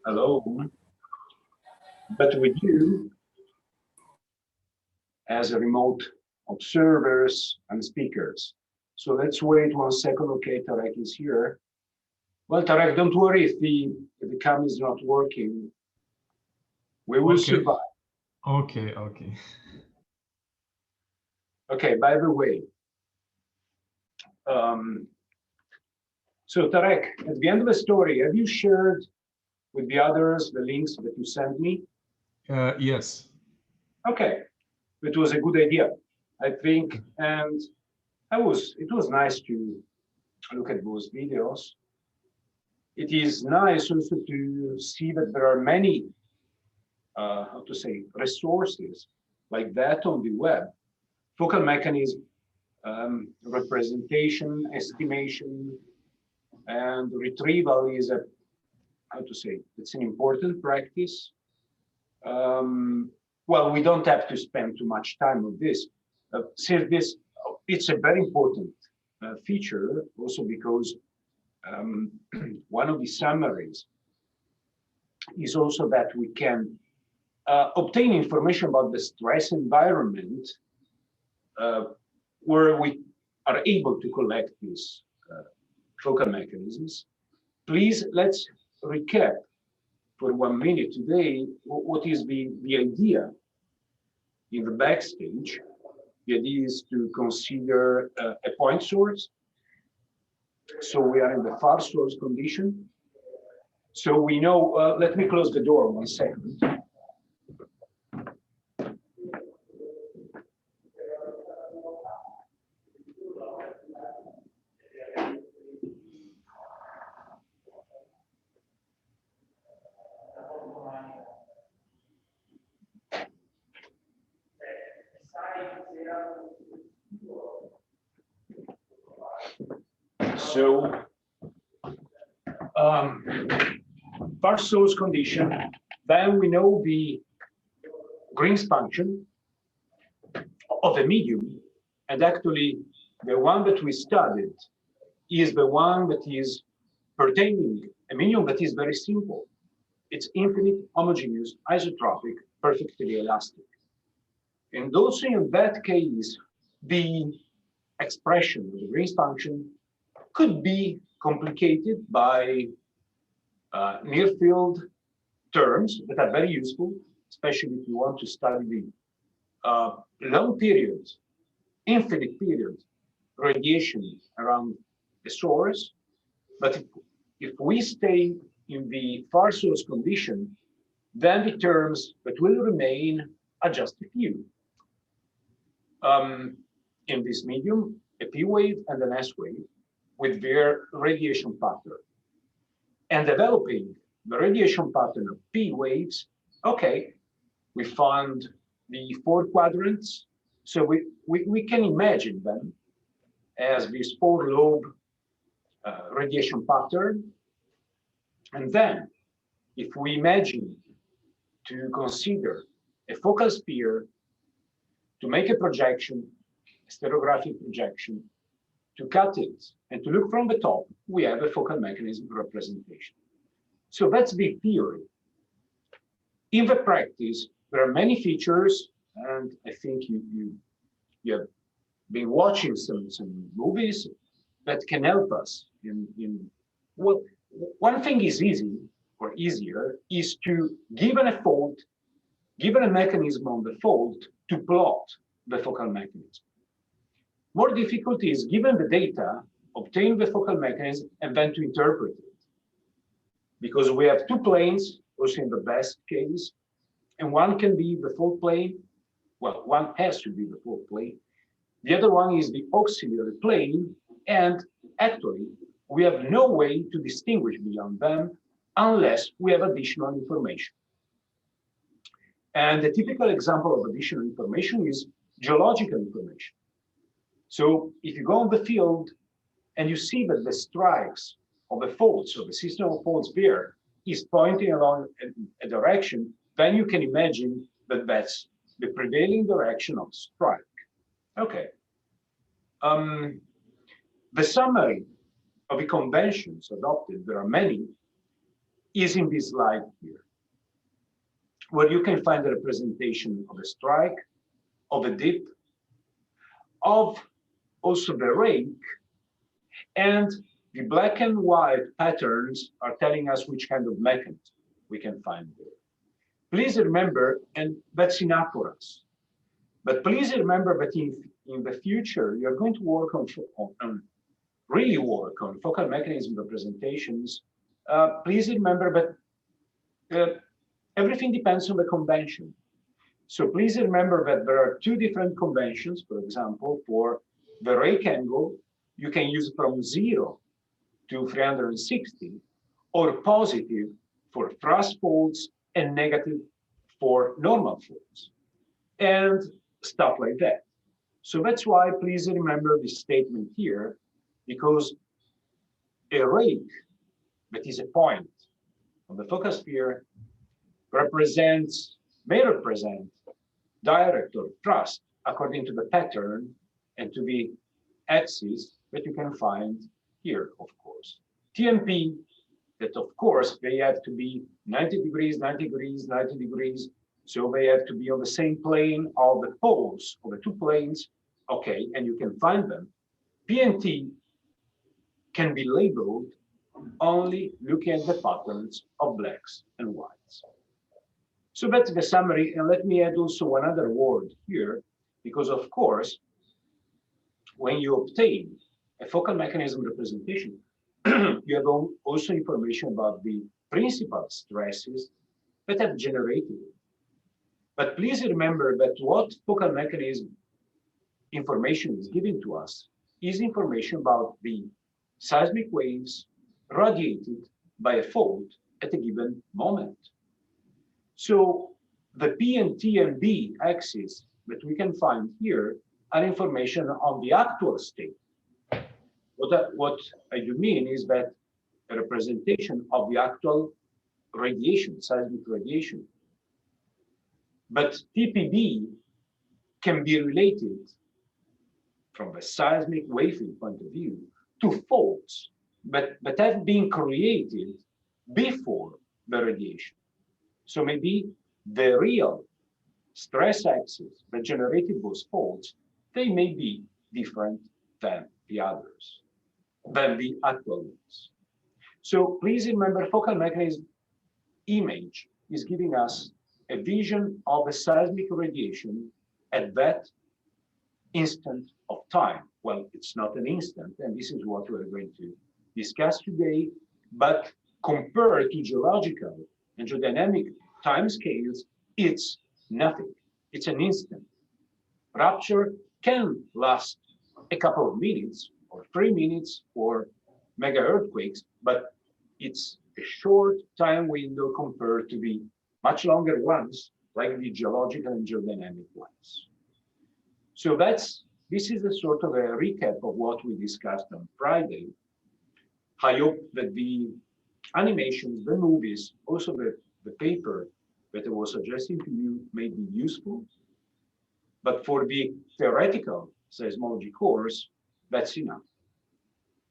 alone, but with you as a remote observers and speakers. So let's wait 1 second. Okay, Tarek is here. Well, Tarek, don't worry if the cam is not working. We will survive. Okay. Okay, by the way, so Tarek, at the end of the story, have you shared with the others the links that you sent me? Yes. Okay, it was a good idea, I think, and it was nice to look at those videos. It is nice also to see that there are many, how to say, resources like that on the web. Focal mechanism, representation, estimation, and retrieval is a, how to say, it's an important practice. Well, we don't have to spend too much time on this. Since this, it's a very important feature also because one of the summaries is also that we can obtain information about the stress environment where we are able to collect these focal mechanisms. Please, let's recap for 1 minute today what is the idea in the backstage. The idea is to consider a point source. So we are in the far source condition. So we know, let me close the door 1 second. So, far source condition, then we know the Green's function of the medium, and actually the one that we studied is the one that is pertaining a medium that is very simple. It's infinite, homogeneous, isotropic, perfectly elastic. And also in that case, the expression of the Green's function could be complicated by near field terms that are very useful, especially if you want to study the long periods, infinite periods, radiation around the source. But if we stay in the far source condition, then the terms that will remain are just a few. In this medium, a P wave and an S wave with their radiation pattern. And developing the radiation pattern of P waves, okay, we found the 4 quadrants. So we can imagine them as this 4-lobe radiation pattern. And then if we imagine to consider a focal sphere, to make a projection, a stereographic projection, to cut it and to look from the top, we have a focal mechanism representation. So that's the theory. In the practice, there are many features, and I think you have been watching some movies that can help us in well, one thing is easy or easier is to, given a fault, given a mechanism on the fault, to plot the focal mechanism. More difficult is, given the data, obtain the focal mechanism and then to interpret it. Because we have 2 planes, also in the best case, and one can be the fault plane. Well, one has to be the fault plane. The other one is the auxiliary plane, and actually, we have no way to distinguish beyond them unless we have additional information. And the typical example of additional information is geological information. So if you go on the field and you see that the strikes of the faults, so the system of faults there, is pointing along a direction, then you can imagine that that's the prevailing direction of strike. Okay. The summary of the conventions adopted, there are many, is in this slide here, where you can find the representation of a strike, of a dip, of also the rake, and the black and white patterns are telling us which kind of mechanism we can find there. Please remember, and that's enough for us, but please remember that in the future, you're going to work on really work on focal mechanism representations. Please remember that everything depends on the convention. So please remember that there are two different conventions. For example, for the rake angle, you can use from 0 to 360, or positive for thrust faults and negative for normal faults, and stuff like that. So that's why please remember this statement here, because a rake that is a point on the focal sphere may represent direct or thrust according to the pattern and to the axis that you can find here, of course. TMP, that of course they have to be 90 degrees, 90 degrees, 90 degrees. So they have to be on the same plane of the poles, of the two planes. Okay, and you can find them. PNT can be labeled only looking at the patterns of blacks and whites. So that's the summary. And let me add also one other word here, because of course, when you obtain a focal mechanism representation, you have also information about the principal stresses that have generated it. But please remember that what focal mechanism information is given to us is information about the seismic waves radiated by a fault at a given moment. So the P and T and B axis that we can find here are information on the actual state. What I do mean is that a representation of the actual radiation, seismic radiation. But TPB can be related from the seismic waving point of view to faults that have been created before the radiation. So maybe the real stress axis that generated those faults, they may be different than the others, than the actual ones. So please remember, focal mechanism image is giving us a vision of the seismic radiation at that instant of time. Well, it's not an instant, and this is what we're going to discuss today, but compared to geological and geodynamic timescales, it's nothing. It's an instant. Rupture can last a couple of minutes or 3 minutes for mega earthquakes, but it's a short time window compared to the much longer ones, like the geological and geodynamic ones. So this is a sort of a recap of what we discussed on Friday. I hope that the animations, the movies, also the paper that I was suggesting to you may be useful. But for the theoretical seismology course, that's enough.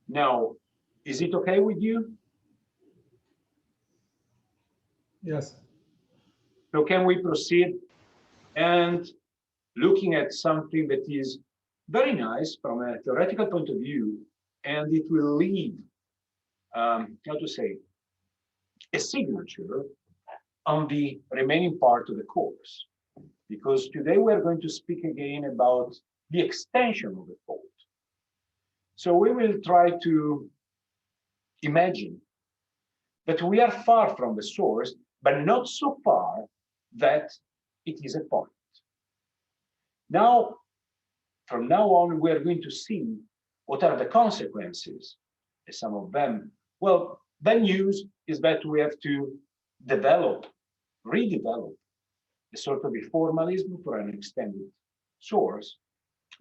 Now, is it okay with you? Yes. So can we proceed and looking at something that is very nice from a theoretical point of view, and it will leave, how to say, a signature on the remaining part of the course. Because today we're going to speak again about the extension of the fault. So we will try to imagine that we are far from the source, but not so far that it is a point. Now, from now on, we are going to see what are the consequences. Some of them, well, the news is that we have to redevelop a sort of a formalism for an extended source.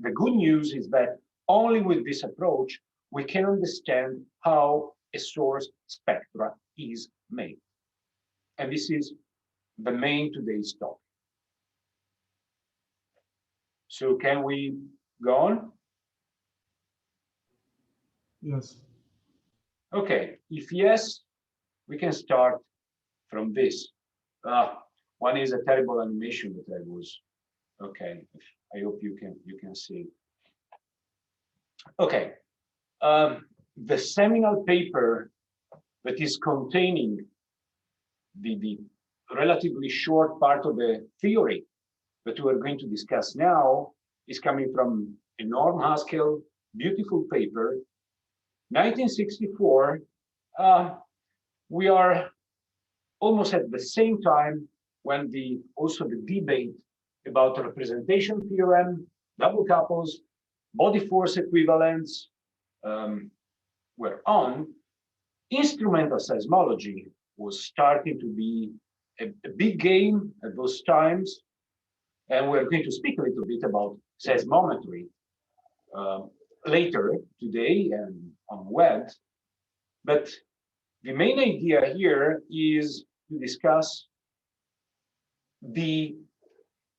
The good news is that only with this approach, we can understand how a source spectra is made. And this is the main today's topic. So can we go on? Yes. Okay, if yes, we can start from this. One is a terrible animation that I was, okay, I hope you can see. Okay, the seminal paper that is containing the relatively short part of the theory that we're going to discuss now is coming from a Norm Haskell, beautiful paper, 1964. We are almost at the same time when also the debate about the representation theorem, double couples, body force equivalence were on. Instrumental seismology was starting to be a big game at those times. And we're going to speak a little bit about seismometry later today and on web. But the main idea here is to discuss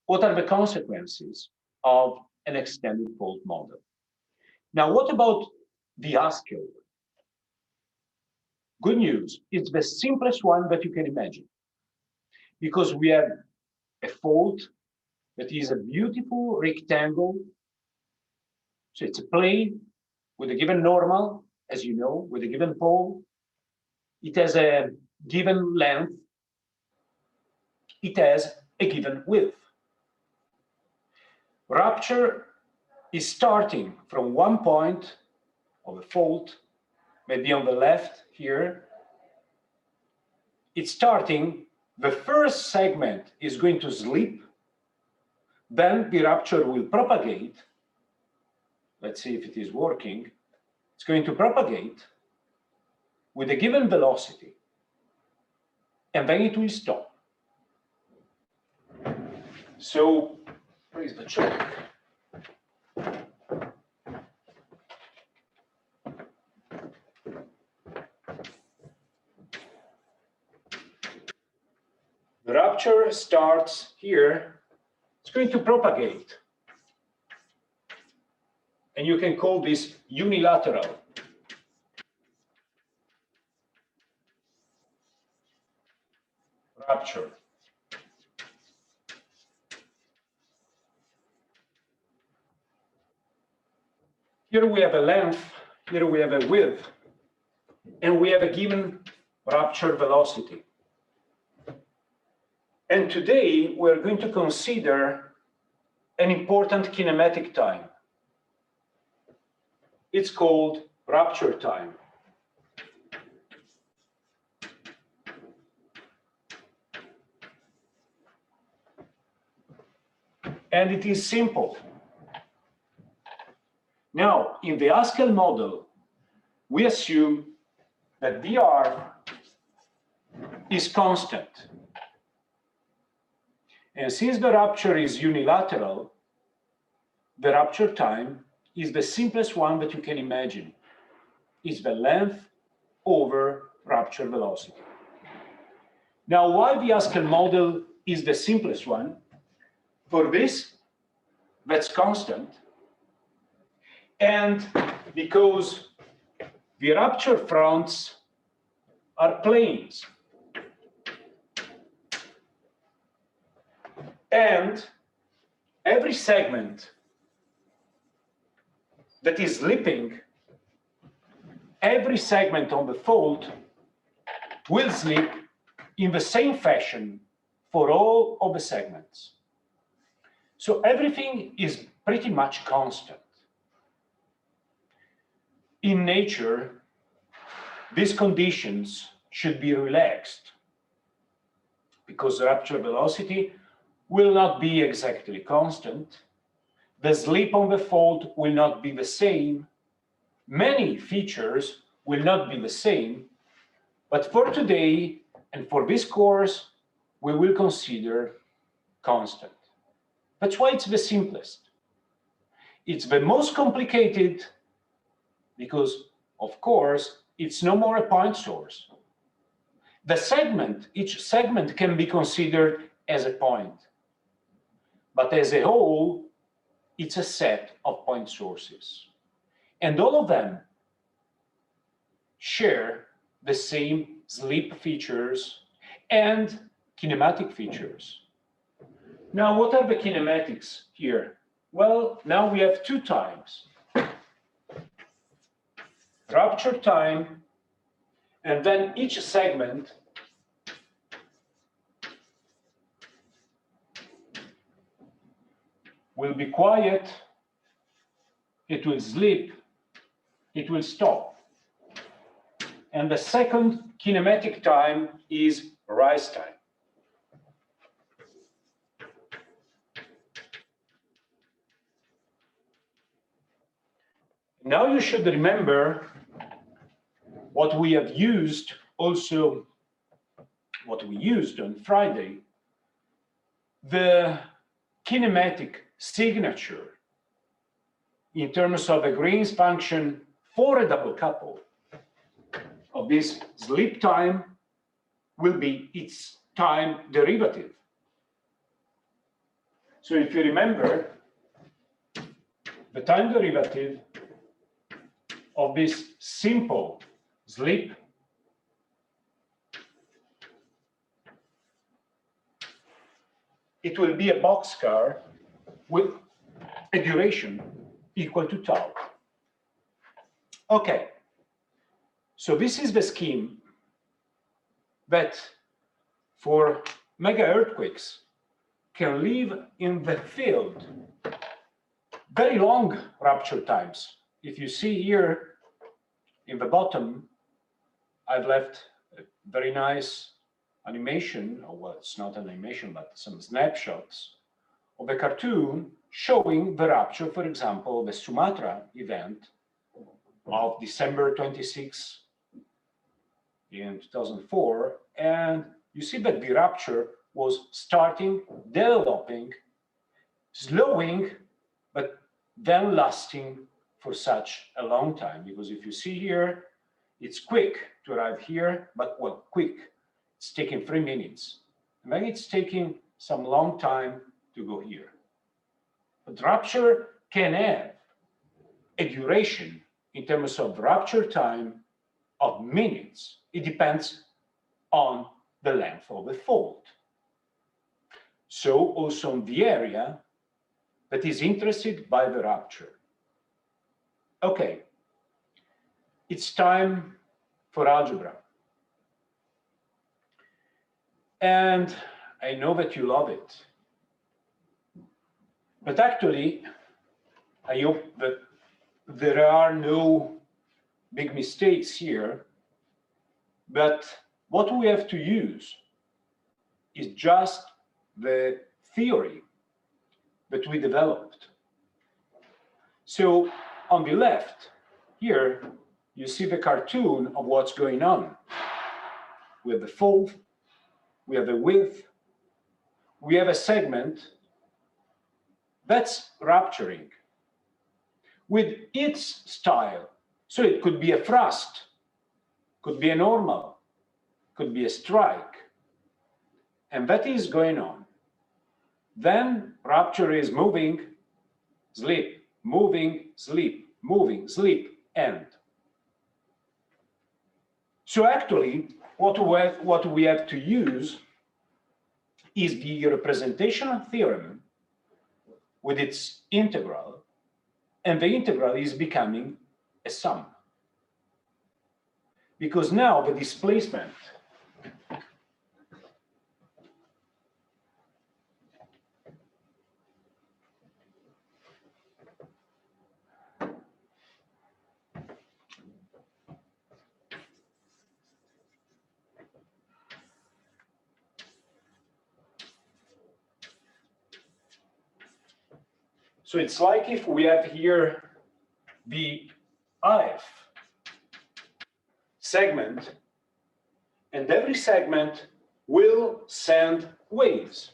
what are the consequences of an extended fault model. Now, what about the Haskell? Good news, it's the simplest one that you can imagine, because we have a fault that is a beautiful rectangle. So it's a plane with a given normal, as you know, with a given pole. It has a given length. It has a given width. Rupture is starting from one point of a fault, maybe on the left here. It's starting, the first segment is going to slip, then the rupture will propagate. Let's see if it is working. It's going to propagate with a given velocity, and then it will stop. So, where is the chalk? The rupture starts here. It's going to propagate. And you can call this unilateral. Rupture. Here we have a length, here we have a width, and we have a given rupture velocity. And today we're going to consider an important kinematic time. It's called rupture time. And it is simple. Now, in the Haskell model, we assume that dr is constant. And since the rupture is unilateral, the rupture time is the simplest one that you can imagine. It's the length over rupture velocity. Now, why the Haskell model is the simplest one? For this, that's constant. And because the rupture fronts are planes. And every segment that is slipping, every segment on the fault will slip in the same fashion for all of the segments. So everything is pretty much constant. In nature, these conditions should be relaxed because the rupture velocity will not be exactly constant. The slip on the fault will not be the same. Many features will not be the same. But for today and for this course, we will consider constant. That's why it's the simplest. It's the most complicated because, of course, it's no more a point source. The segment, each segment can be considered as a point. But as a whole, it's a set of point sources. And all of them share the same slip features and kinematic features. Now, what are the kinematics here? Well, now we have two times. Rupture time, and then each segment will be quiet, it will sleep, it will stop. And the second kinematic time is rise time. Now you should remember what we have used also, what we used on Friday, the kinematic signature in terms of a Green's function for a double couple of this sleep time will be its time derivative. So if you remember, the time derivative of this simple sleep it will be a boxcar with a duration equal to tau. Okay, so this is the scheme that for mega earthquakes can live in the field very long rupture times. If you see here in the bottom, I've left a very nice animation, or well, it's not an animation, but some snapshots of a cartoon showing the rupture, for example, the Sumatra event of December 26 in 2004. And you see that the rupture was starting, developing, slowing, but then lasting for such a long time. Because if you see here, it's quick to arrive here, but well, quick. It's taking 3 minutes. And then it's taking some long time to go here. But rupture can have a duration in terms of rupture time of minutes. It depends on the length of the fault. So also on the area that is interested by the rupture. Okay, it's time for algebra. And I know that you love it. But actually, I hope that there are no big mistakes here. But what we have to use is just the theory that we developed. So on the left, here, you see the cartoon of what's going on. We have the fold, we have the width, we have a segment that's rupturing with its style. So it could be a thrust, could be a normal, could be a strike, and that is going on. Then rupture is moving, slip, moving, slip, end. So actually, what we have to use is the representational theorem with its integral, and the integral is becoming a sum. Because now the displacement so it's like if we have here the IF segment, and every segment will send waves.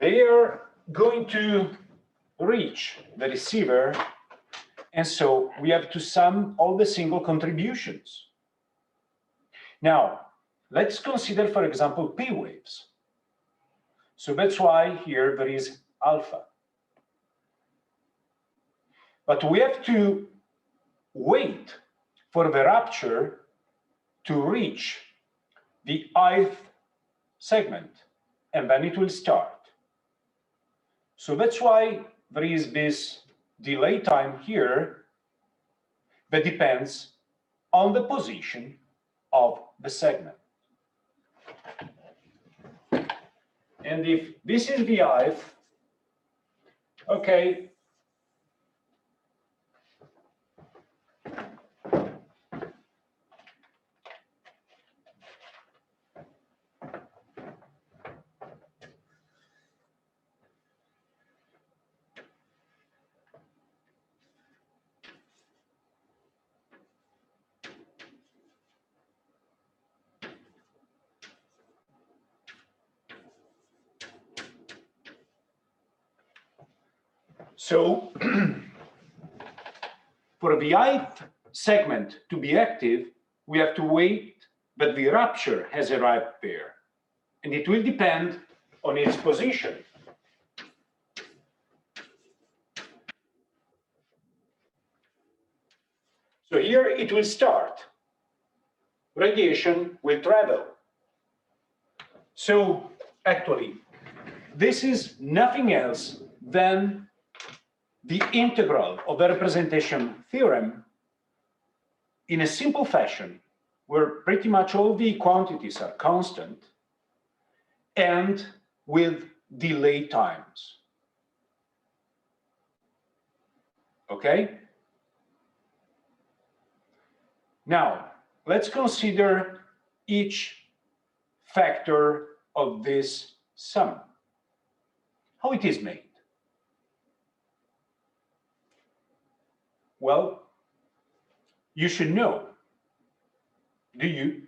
They are going to reach the receiver, and so we have to sum all the single contributions. Now, let's consider, for example, P waves. So that's why here there is alpha. But we have to wait for the rupture to reach the ith segment, and then it will start. So that's why there is this delay time here that depends on the position of the segment. And if this is the ith, okay, so for the ith segment to be active, we have to wait that the rupture has arrived there. And it will depend on its position. So here it will start. Radiation will travel. So actually, this is nothing else than the integral of the representation theorem in a simple fashion, where pretty much all the quantities are constant and with delay times. Okay? Now, let's consider each factor of this sum, how it is made. Well, you should know. Do you?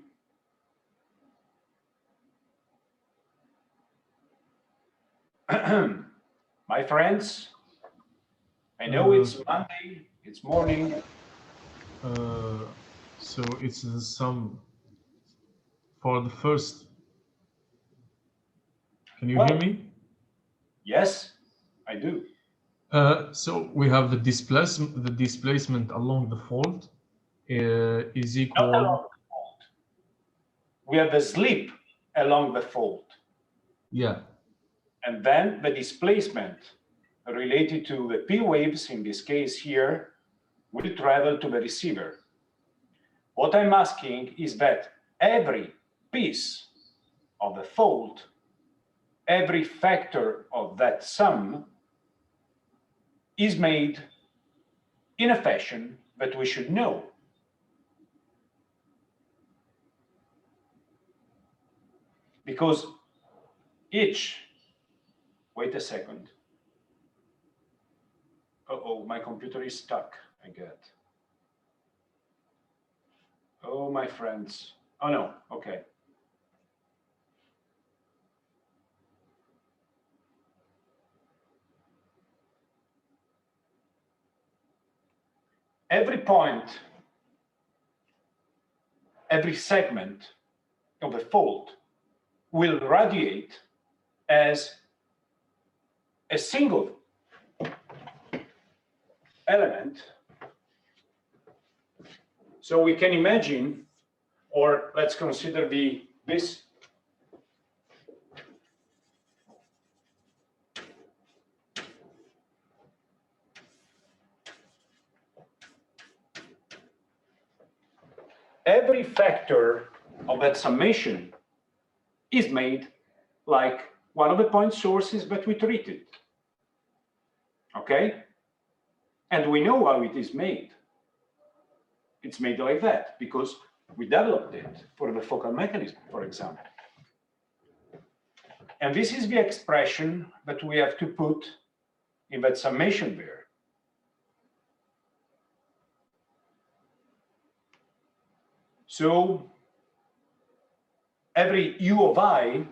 My friends, I know it's Monday, it's morning. So it's the sum for the first. Can you hear me? Yes, I do. So we have the displacement along the fault is equal. Not along the fault. We have the slip along the fault. Yeah. And then the displacement related to the P waves, in this case here, will travel to the receiver. What I'm asking is that every piece of the fault, every factor of that sum is made in a fashion that we should know. Because each, wait a second. Uh-oh, my computer is stuck, I get. Oh, my friends. Oh, no, okay. Every point, every segment of the fault will radiate as a single element. So we can imagine, or let's consider this. Every factor of that summation is made like one of the point sources that we treated. Okay? And we know how it is made. It's made like that because we developed it for the focal mechanism, for example. And this is the expression that we have to put in that summation there. So every U of I,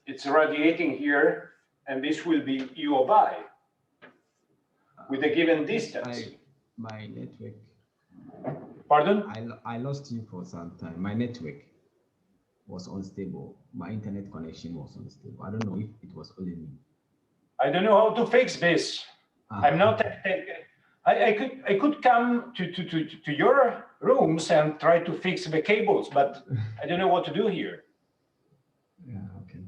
it's radiating here, and this will be U of I with a given distance. My network. Pardon? I lost you for some time. My network was unstable. My internet connection was unstable. I don't know if it was only me. I don't know how to fix this. I'm not I could come to your rooms and try to fix the cables, but I don't know what to do here. Yeah, okay.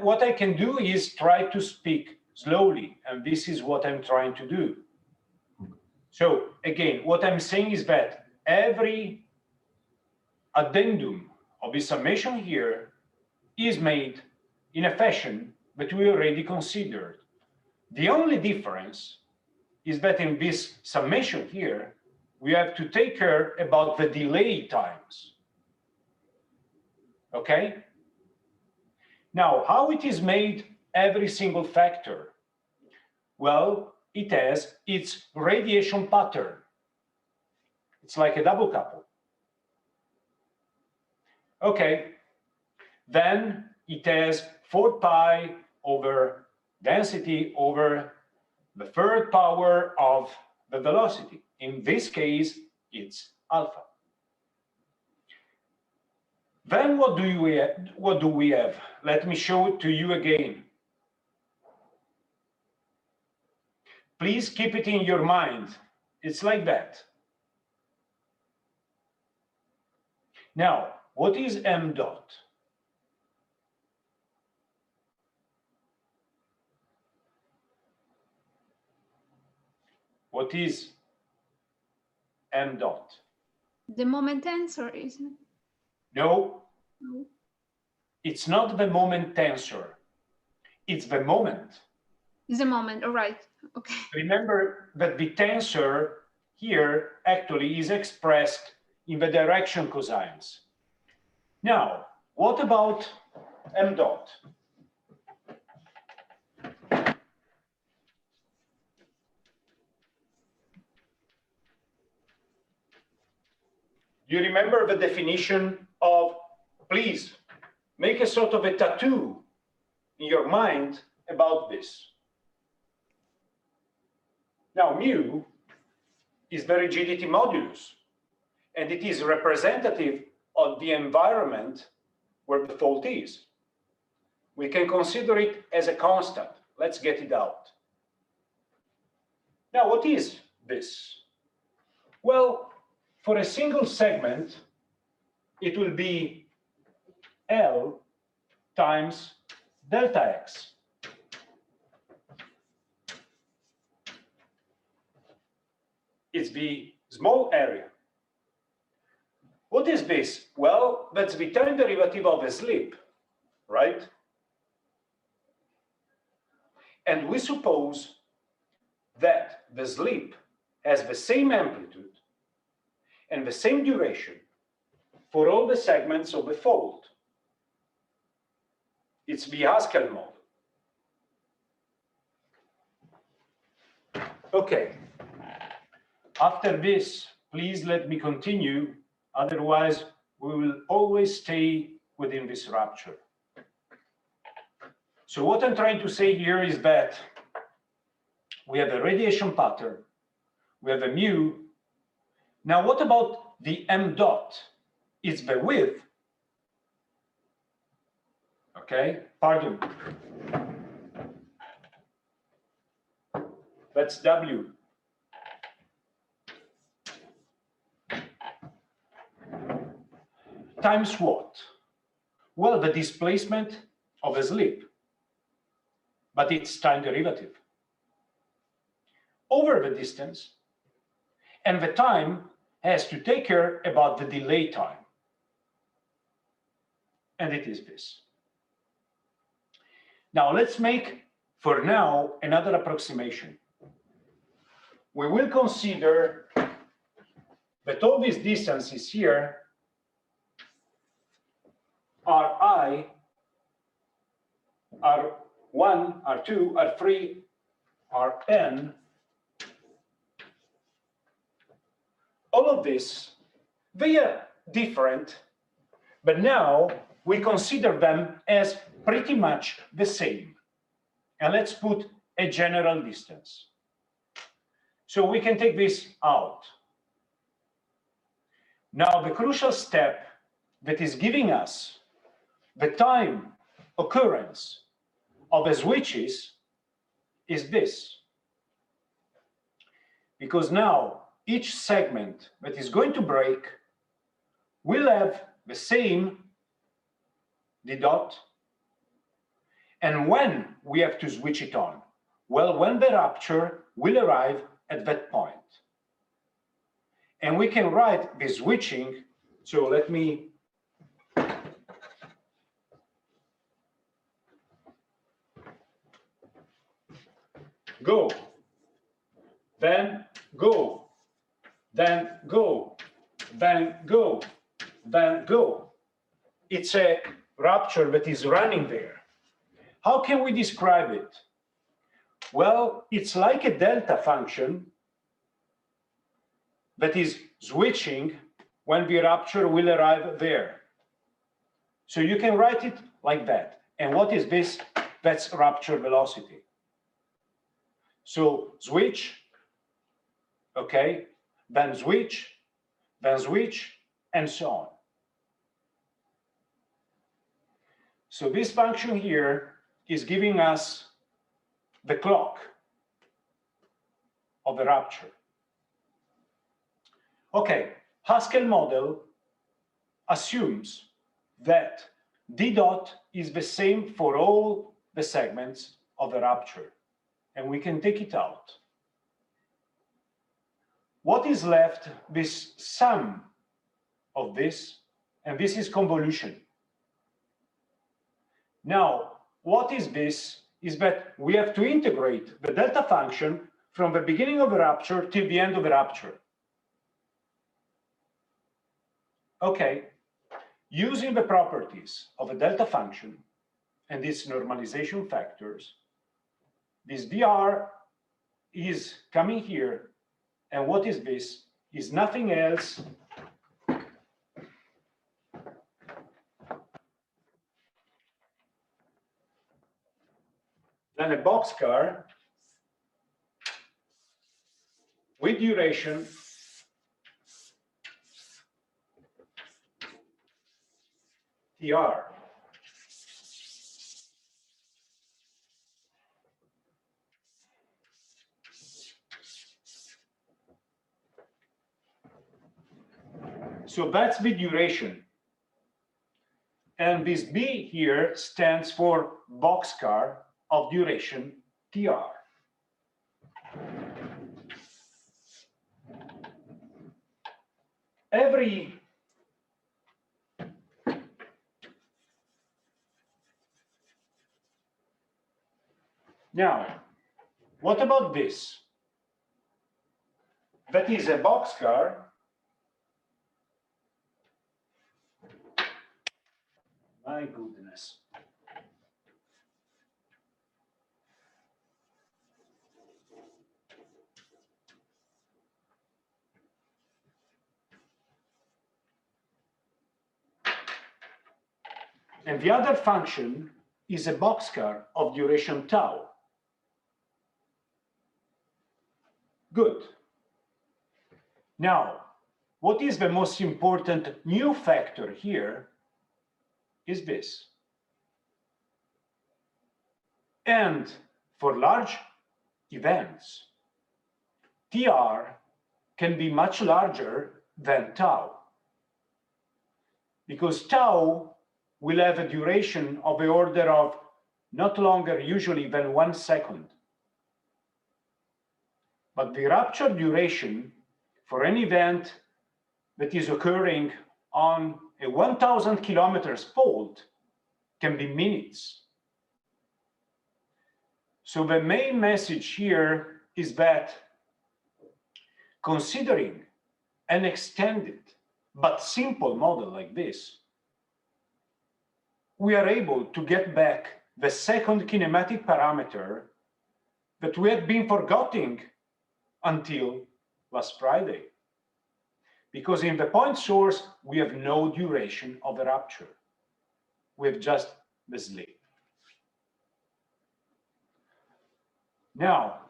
What I can do is try to speak slowly, and this is what I'm trying to do. So again, what I'm saying is that every addendum of the summation here is made in a fashion that we already considered. The only difference is that in this summation here, we have to take care about the delay times. Okay? Now, how it is made every single factor? Well, it has its radiation pattern. It's like a double couple. Okay, then it has 4 pi over density over the third power of the velocity. In this case, it's alpha. Then what do we have? Let me show it to you again. Please keep it in your mind. It's like that. Now, what is m dot? What is m dot? The moment tensor, isn't it? No, No. it's not the moment tensor. It's the moment. It's a moment, all right, okay. Remember that the tensor here actually is expressed in the direction cosines. Now, what about m dot? You remember the definition of, please, make a sort of a tattoo in your mind about this. Now, mu is the rigidity modulus, and it is representative of the environment where the fault is. We can consider it as a constant. Let's get it out. Now, what is this? Well, for a single segment, it will be L times delta x. It's the small area. What is this? Well, that's the time derivative of a slip, right? And we suppose that the slip has the same amplitude and the same duration for all the segments of the fault. It's the Haskell model. Okay. After this, please let me continue. Otherwise, we will always stay within this rupture. So what I'm trying to say here is that we have a radiation pattern, we have a mu. Now, what about the m dot? It's the width. Okay, pardon. That's W. Times what? Well, the displacement of a slip, but it's time derivative over the distance, and the time has to take care about the delay time. And it is this. Now let's make, for now, another approximation. We will consider that all these distances here are I, R1, R2, R3, Rn. All of this, they are different, but now we consider them as pretty much the same. And let's put a general distance. So we can take this out. Now the crucial step that is giving us the time occurrence of the switches is this. because now each segment that is going to break will have the same d dot. And when we have to switch it on? Well, when the rupture will arrive at that point. And we can write the switching. So let me go, then go, then go, then go, then go. It's a rupture that is running there. How can we describe it? Well, it's like a delta function that is switching when the rupture will arrive there. So you can write it like that. And what is this? That's rupture velocity. So switch, okay, then switch, and so on. So this function here is giving us the clock of the rupture. Okay, Haskell model assumes that d dot is the same for all the segments of the rupture, and we can take it out. What is left? This sum of this, and this is convolution. Now, what is this? Is that we have to integrate the delta function from the beginning of the rupture till the end of the rupture. Okay, using the properties of a delta function and its normalization factors, this dr is coming here, and what is this? Is nothing else than a boxcar with duration tr. So that's the duration. And this B here stands for boxcar of duration tr. Now, what about this? That is a boxcar my goodness. And the other function is a boxcar of duration tau. Good. Now, what is the most important new factor here is this. And for large events, TR can be much larger than tau, because tau will have a duration of the order of not longer usually than 1 second. But the rupture duration for an event that is occurring on a 1,000 kilometers fault can be minutes. So the main message here is that considering an extended but simple model like this, we are able to get back the second kinematic parameter that we had been forgetting until last Friday. Because in the point source, we have no duration of the rupture. We have just the slip. Now,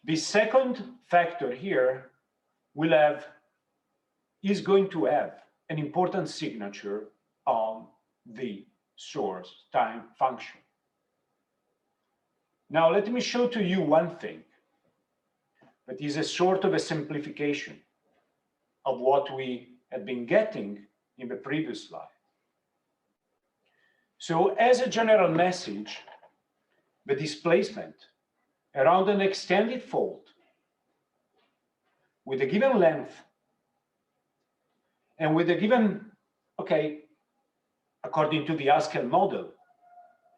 the second factor here is going to have an important signature on the source time function. Now, let me show to you one thing. but is a sort of a simplification of what we had been getting in the previous slide. So as a general message, the displacement around an extended fault with a given length and with a given, okay, according to the Haskell model,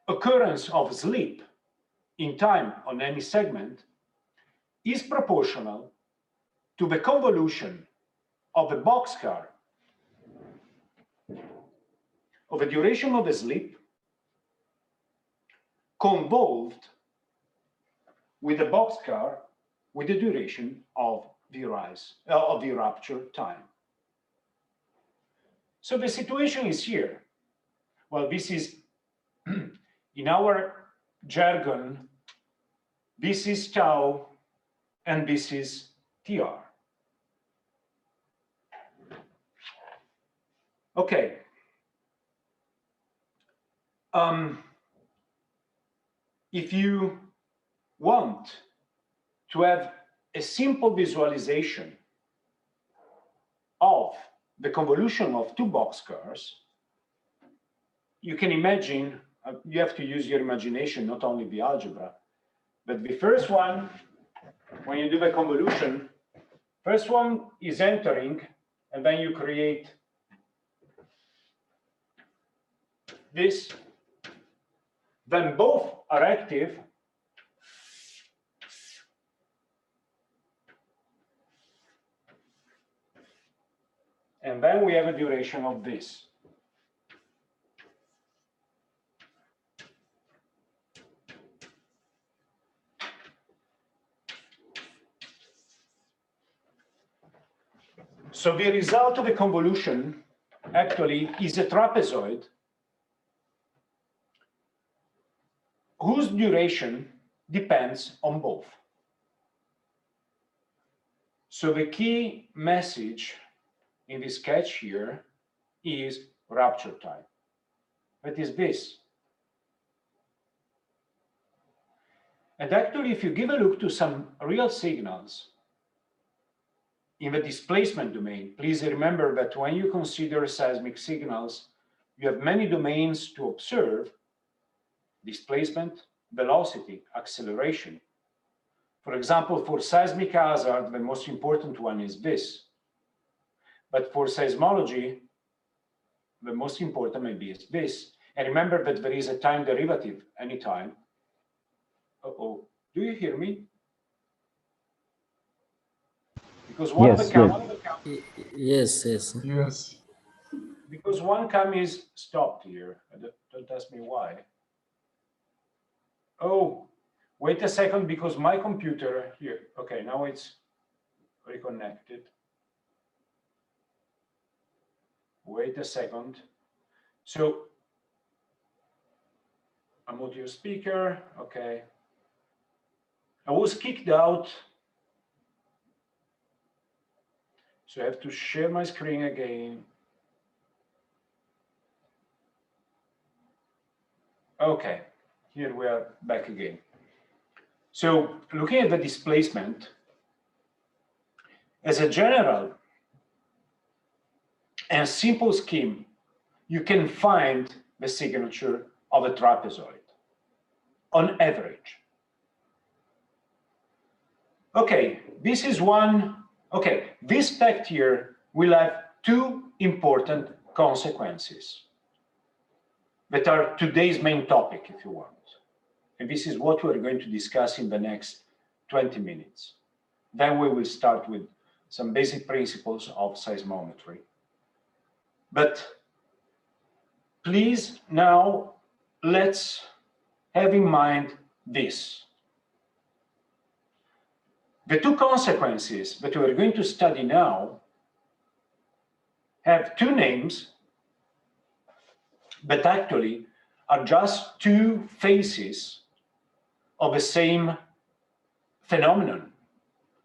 occurrence of slip in time on any segment is proportional to the convolution of a boxcar of a duration of a slip convolved with a boxcar with the duration of the rupture time. So the situation is here. Well, this is, in our jargon, this is tau and this is TR. Okay. If you want to have a simple visualization of the convolution of two boxcars, you can imagine, you have to use your imagination, not only the algebra, but the first one, when you do the convolution, first one is entering, and then you create this, then both are active, and then we have a duration of this. So the result of the convolution actually is a trapezoid whose duration depends on both. So the key message in this sketch here is rupture time. That is this. And actually, if you give a look to some real signals in the displacement domain, please remember that when you consider seismic signals, you have many domains to observe: displacement, velocity, acceleration. For example, for seismic hazard, the most important one is this. But for seismology, the most important maybe is this. And remember that there is a time derivative anytime. Uh-oh, do you hear me? Because one of the Yes. Yes. Because one cam is stopped here. Don't ask me why. Oh, wait a second, because my computer here. Okay, now it's reconnected. Wait a second. So I'm audio speaker. Okay. I was kicked out. So I have to share my screen again. Okay, here we are back again. So looking at the displacement, as a general and simple scheme, you can find the signature of a trapezoid on average. Okay, this is one. Okay, this fact here will have two important consequences that are today's main topic, if you want. And this is what we're going to discuss in the next 20 minutes. Then we will start with some basic principles of seismometry. But please now let's have in mind this. The two consequences that we're going to study now have two names, but actually are just two faces of the same phenomenon,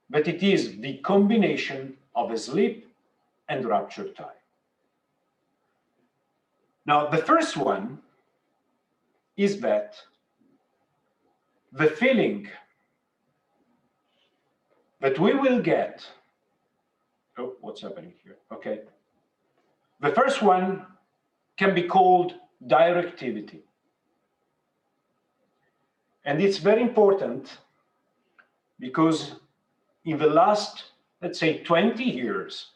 but it is the combination of a slip and rupture time. Now, the first one is that the feeling that we will get, oh, what's happening here? Okay. The first one can be called directivity. And it's very important because in the last, let's say, 20 years,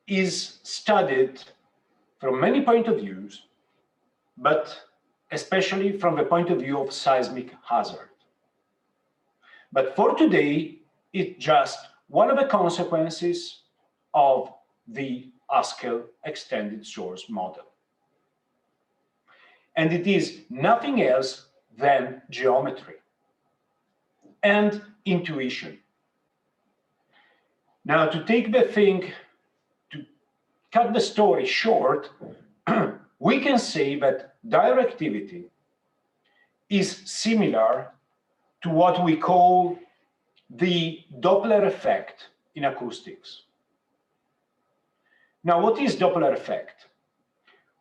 is studied from many points of view, but especially from the point of view of seismic hazard. But for today, it's just one of the consequences of the Haskell extended source model. And it is nothing else than geometry and intuition. Now, to take the thing, to cut the story short, we can say that directivity is similar to what we call the Doppler effect in acoustics. Now, what is Doppler effect?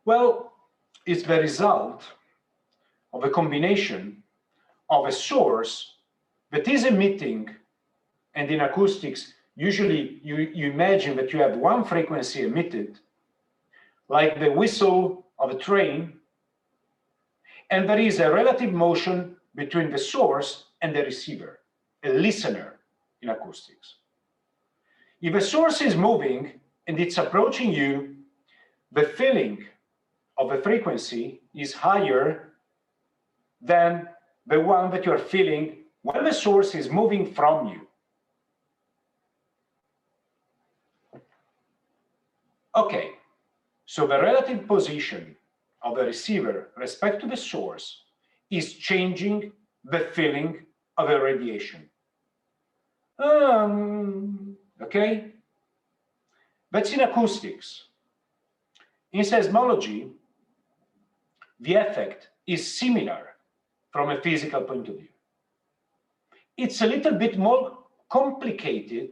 Well, it's the result of a combination of a source that is emitting, and in acoustics, usually you imagine that you have one frequency emitted, like the whistle of a train, and there is a relative motion between the source and the receiver, a listener in acoustics. If a source is moving and it's approaching you, the feeling of the frequency is higher than the one that you're feeling when the source is moving from you. Okay, so the relative position of the receiver respect to the source is changing the feeling of a radiation. Okay, that's in acoustics. In seismology, the effect is similar from a physical point of view. It's a little bit more complicated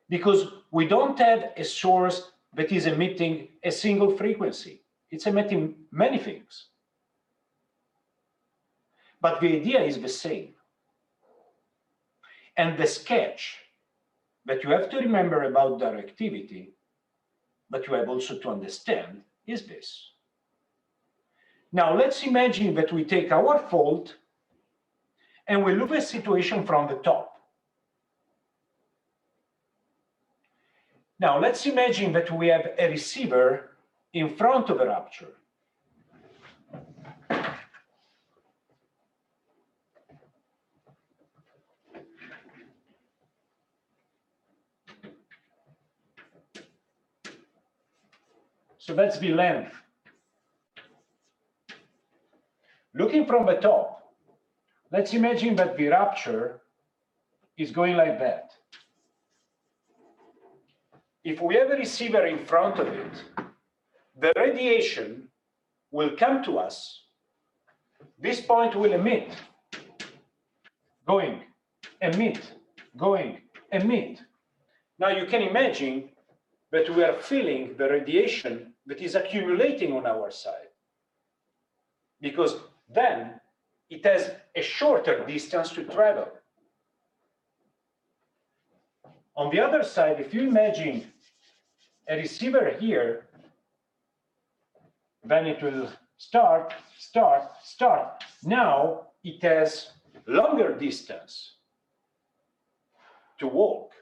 because we don't have a source that is emitting a single frequency. It's emitting many things. But the idea is the same. And the sketch that you have to remember about directivity, but you have also to understand, is this. Now, let's imagine that we take our fault and we look at the situation from the top. Now, let's imagine that we have a receiver in front of a rupture. So that's the length. Looking from the top, let's imagine that the rupture is going like that. If we have a receiver in front of it, the radiation will come to us. This point will emit, going, emit, going, emit. Now you can imagine that we are feeling the radiation that is accumulating on our side, because then it has a shorter distance to travel. On the other side, if you imagine a receiver here, then it will start. Now it has longer distance to walk.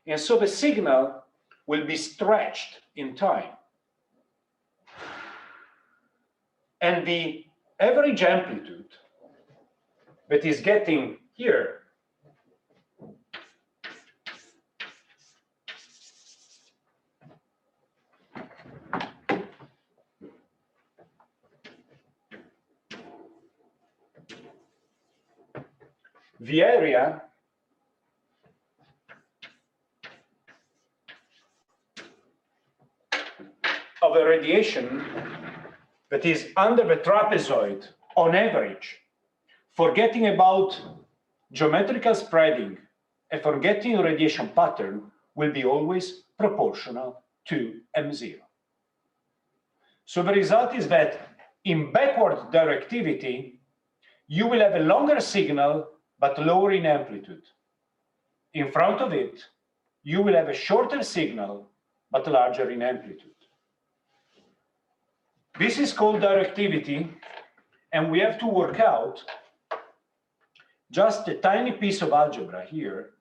And so the signal will be stretched in time. And the average amplitude that is getting here the area of the radiation that is under the trapezoid on average, forgetting about geometrical spreading and forgetting radiation pattern, will be always proportional to M0. So the result is that in backward directivity, you will have a longer signal but lower in amplitude. In front of it, you will have a shorter signal, but larger in amplitude. This is called directivity, and we have to work out just a tiny piece of algebra here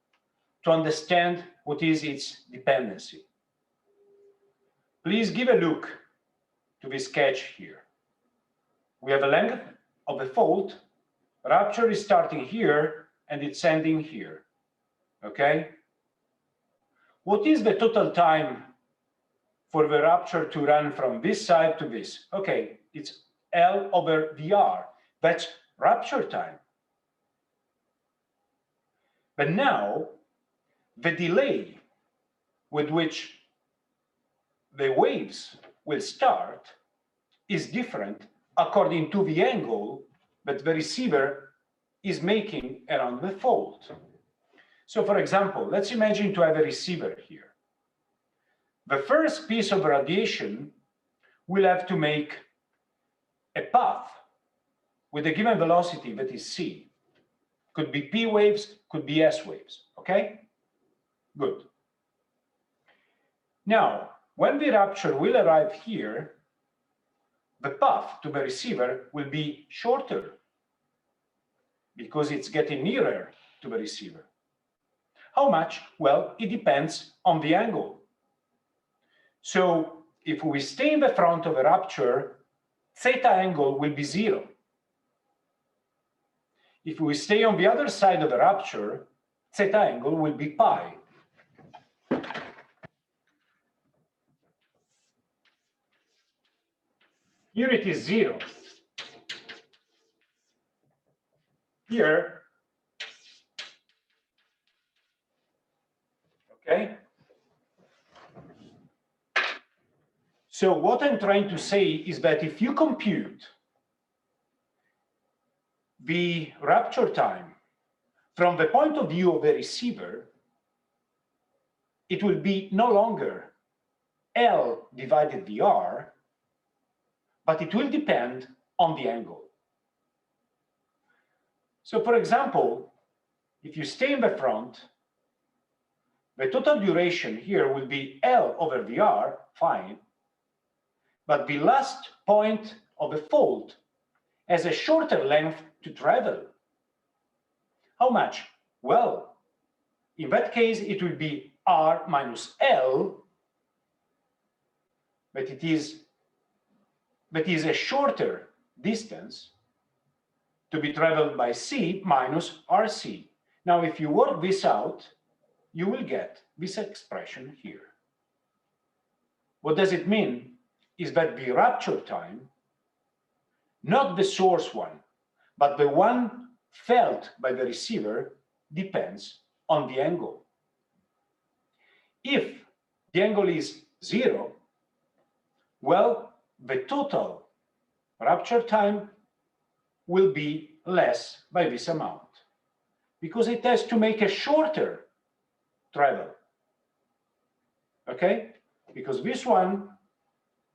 to understand what is its dependency. Please give a look to this sketch here. We have a length of a fault. Rupture is starting here, and it's ending here, okay? What is the total time for the rupture to run from this side to this? Okay, it's L over VR. That's rupture time. But now, the delay with which the waves will start is different according to the angle that the receiver is making around the fault. So for example, let's imagine to have a receiver here. The first piece of radiation will have to make a path with a given velocity that is c. Could be p waves, could be s waves, okay? Good. Now, when the rupture will arrive here, the path to the receiver will be shorter because it's getting nearer to the receiver. How much? Well, it depends on the angle. So if we stay in the front of a rupture, theta angle will be 0. If we stay on the other side of the rupture, theta angle will be pi. Here it is 0. Here, okay? So what I'm trying to say is that if you compute the rupture time from the point of view of the receiver, it will be no longer L divided VR, but it will depend on the angle. So for example, if you stay in the front, the total duration here will be L over VR, fine, but the last point of the fault has a shorter length to travel. How much? Well, in that case, it will be R minus L, but it is a shorter distance to be traveled by C minus RC. Now, if you work this out, you will get this expression here. What does it mean? Is that the rupture time, not the source one, but the one felt by the receiver, depends on the angle. If the angle is 0, well, the total rupture time will be less by this amount, because it has to make a shorter travel, okay? Because this one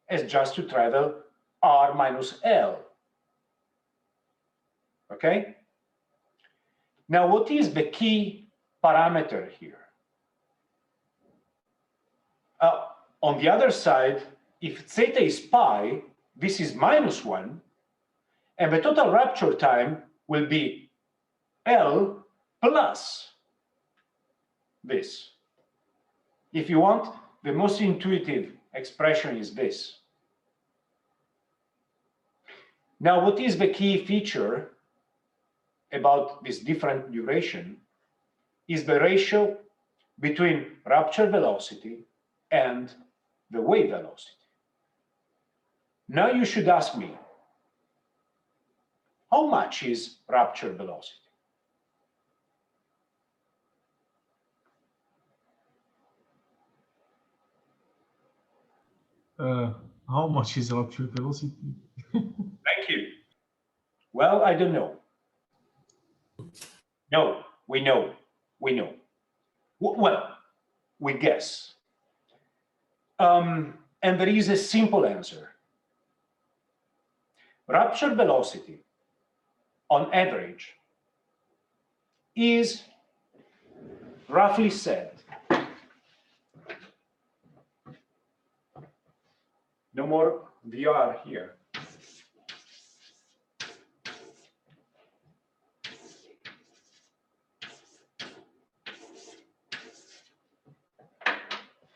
has just to travel R minus L, okay? Now, what is the key parameter here? On the other side, if theta is pi, this is -1, and the total rupture time will be L plus this. If you want, the most intuitive expression is this. Now, what is the key feature about this different duration is the ratio between rupture velocity and the wave velocity. Now you should ask me, how much is rupture velocity? How much is rupture velocity? Thank you. Well, I don't know. No, we know. We know. Well, we guess. And there is a simple answer. Rupture velocity, on average, is roughly said, no more VR here.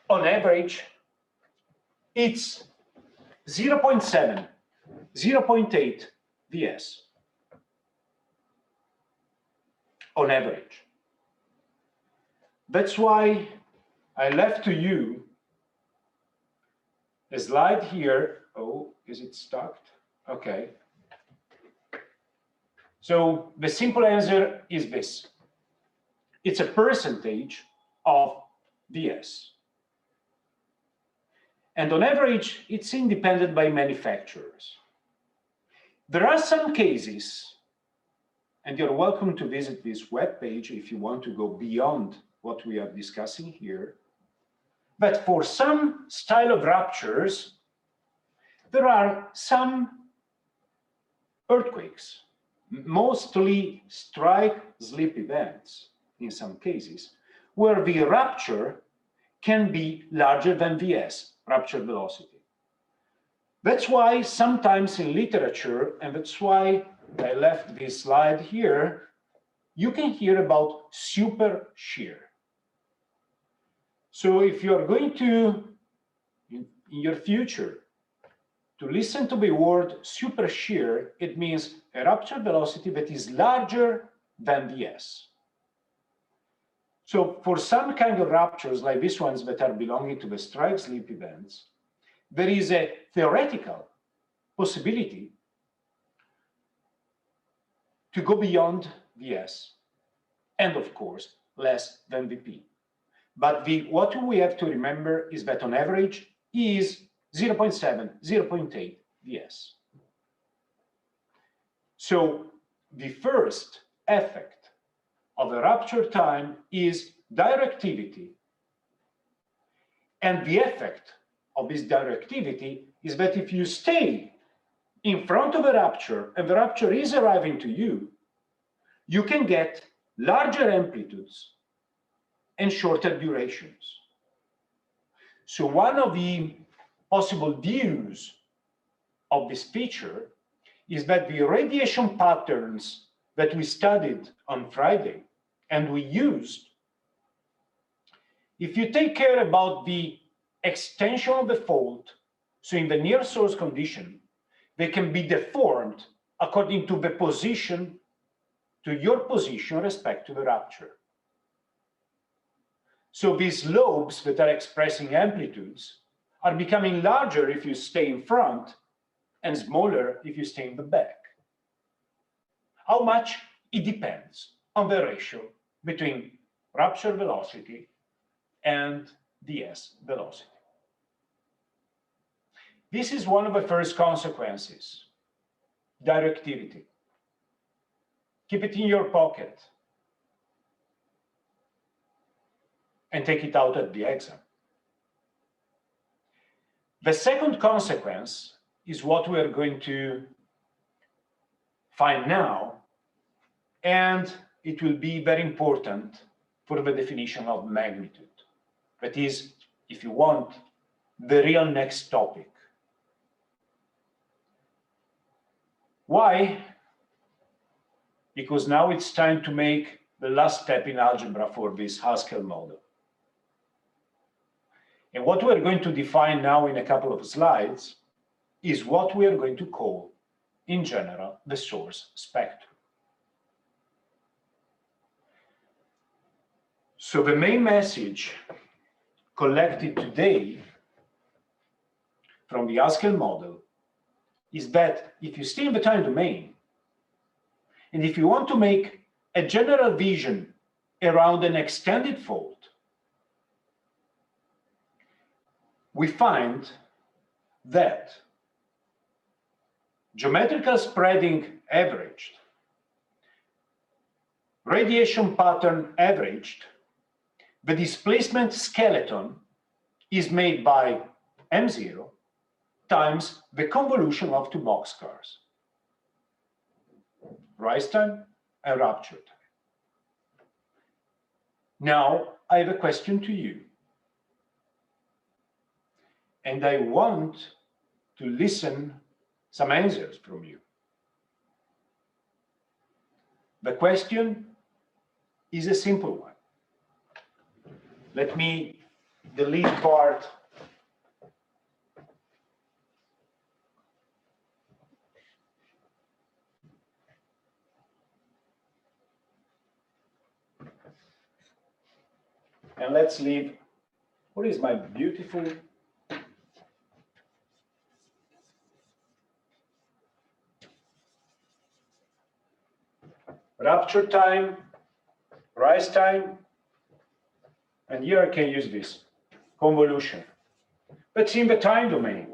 On average, it's 0.7, 0.8 VS on average. That's why I left to you a slide here. Oh, is it stuck? Okay. So the simple answer is this. It's a percentage of VS. And on average, it's independent by manufacturers. There are some cases, and you're welcome to visit this webpage if you want to go beyond what we are discussing here. But for some style of ruptures, there are some earthquakes, mostly strike-slip events in some cases, where the rupture can be larger than VS, rupture velocity. That's why sometimes in literature, and that's why I left this slide here, you can hear about super shear. So if you're going to, in your future, to listen to the word super shear, it means a rupture velocity that is larger than VS. So for some kind of ruptures like these ones that are belonging to the strike-slip events, there is a theoretical possibility to go beyond VS and, of course, less than VP. But what we have to remember is that on average is 0.7, 0.8 VS. So the first effect of a rupture time is directivity. And the effect of this directivity is that if you stay in front of a rupture and the rupture is arriving to you, you can get larger amplitudes and shorter durations. So one of the possible views of this feature is that the radiation patterns that we studied on Friday and we used, if you take care about the extension of the fault, so in the near source condition, they can be deformed according to the position, to your position respect to the rupture. So these lobes that are expressing amplitudes are becoming larger if you stay in front and smaller if you stay in the back. How much? It depends on the ratio between rupture velocity and DS velocity. This is one of the first consequences, directivity. Keep it in your pocket and take it out at the exam. The second consequence is what we are going to find now, and it will be very important for the definition of magnitude. That is, if you want, the real next topic. Why? Because now it's time to make the last step in algebra for this Haskell model. And what we're going to define now in a couple of slides is what we are going to call, in general, the source spectrum. So the main message collected today from the Haskell model is that if you stay in the time domain, and if you want to make a general vision around an extended fault, we find that geometrical spreading averaged, radiation pattern averaged, the displacement skeleton is made by M0 times the convolution of two boxcars, rise time and rupture time. Now, I have a question to you. And I want to listen some answers from you. The question is a simple one. Let me delete part. And let's leave, what is my beautiful rupture time, rise time, and here I can use this convolution. Let's in the time domain.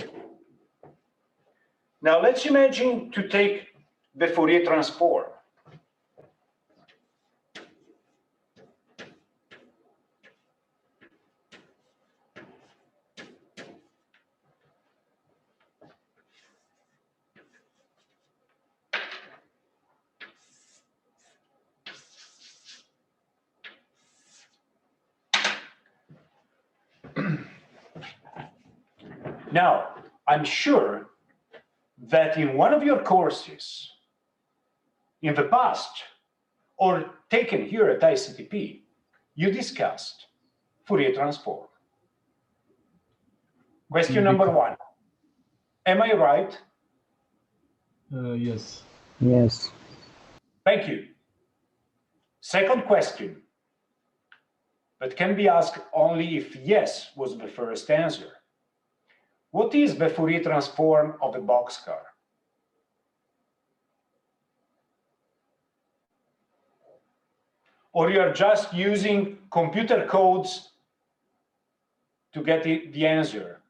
Now let's imagine to take the Fourier transform. Now, I'm sure that in one of your courses in the past, or taken here at ICTP, you discussed Fourier transform. Question number one, am I right? Yes. Yes. Thank you. Second question, but can be asked only if yes was the first answer. What is the Fourier transform of a boxcar? Or you are just using computer codes to get the answer?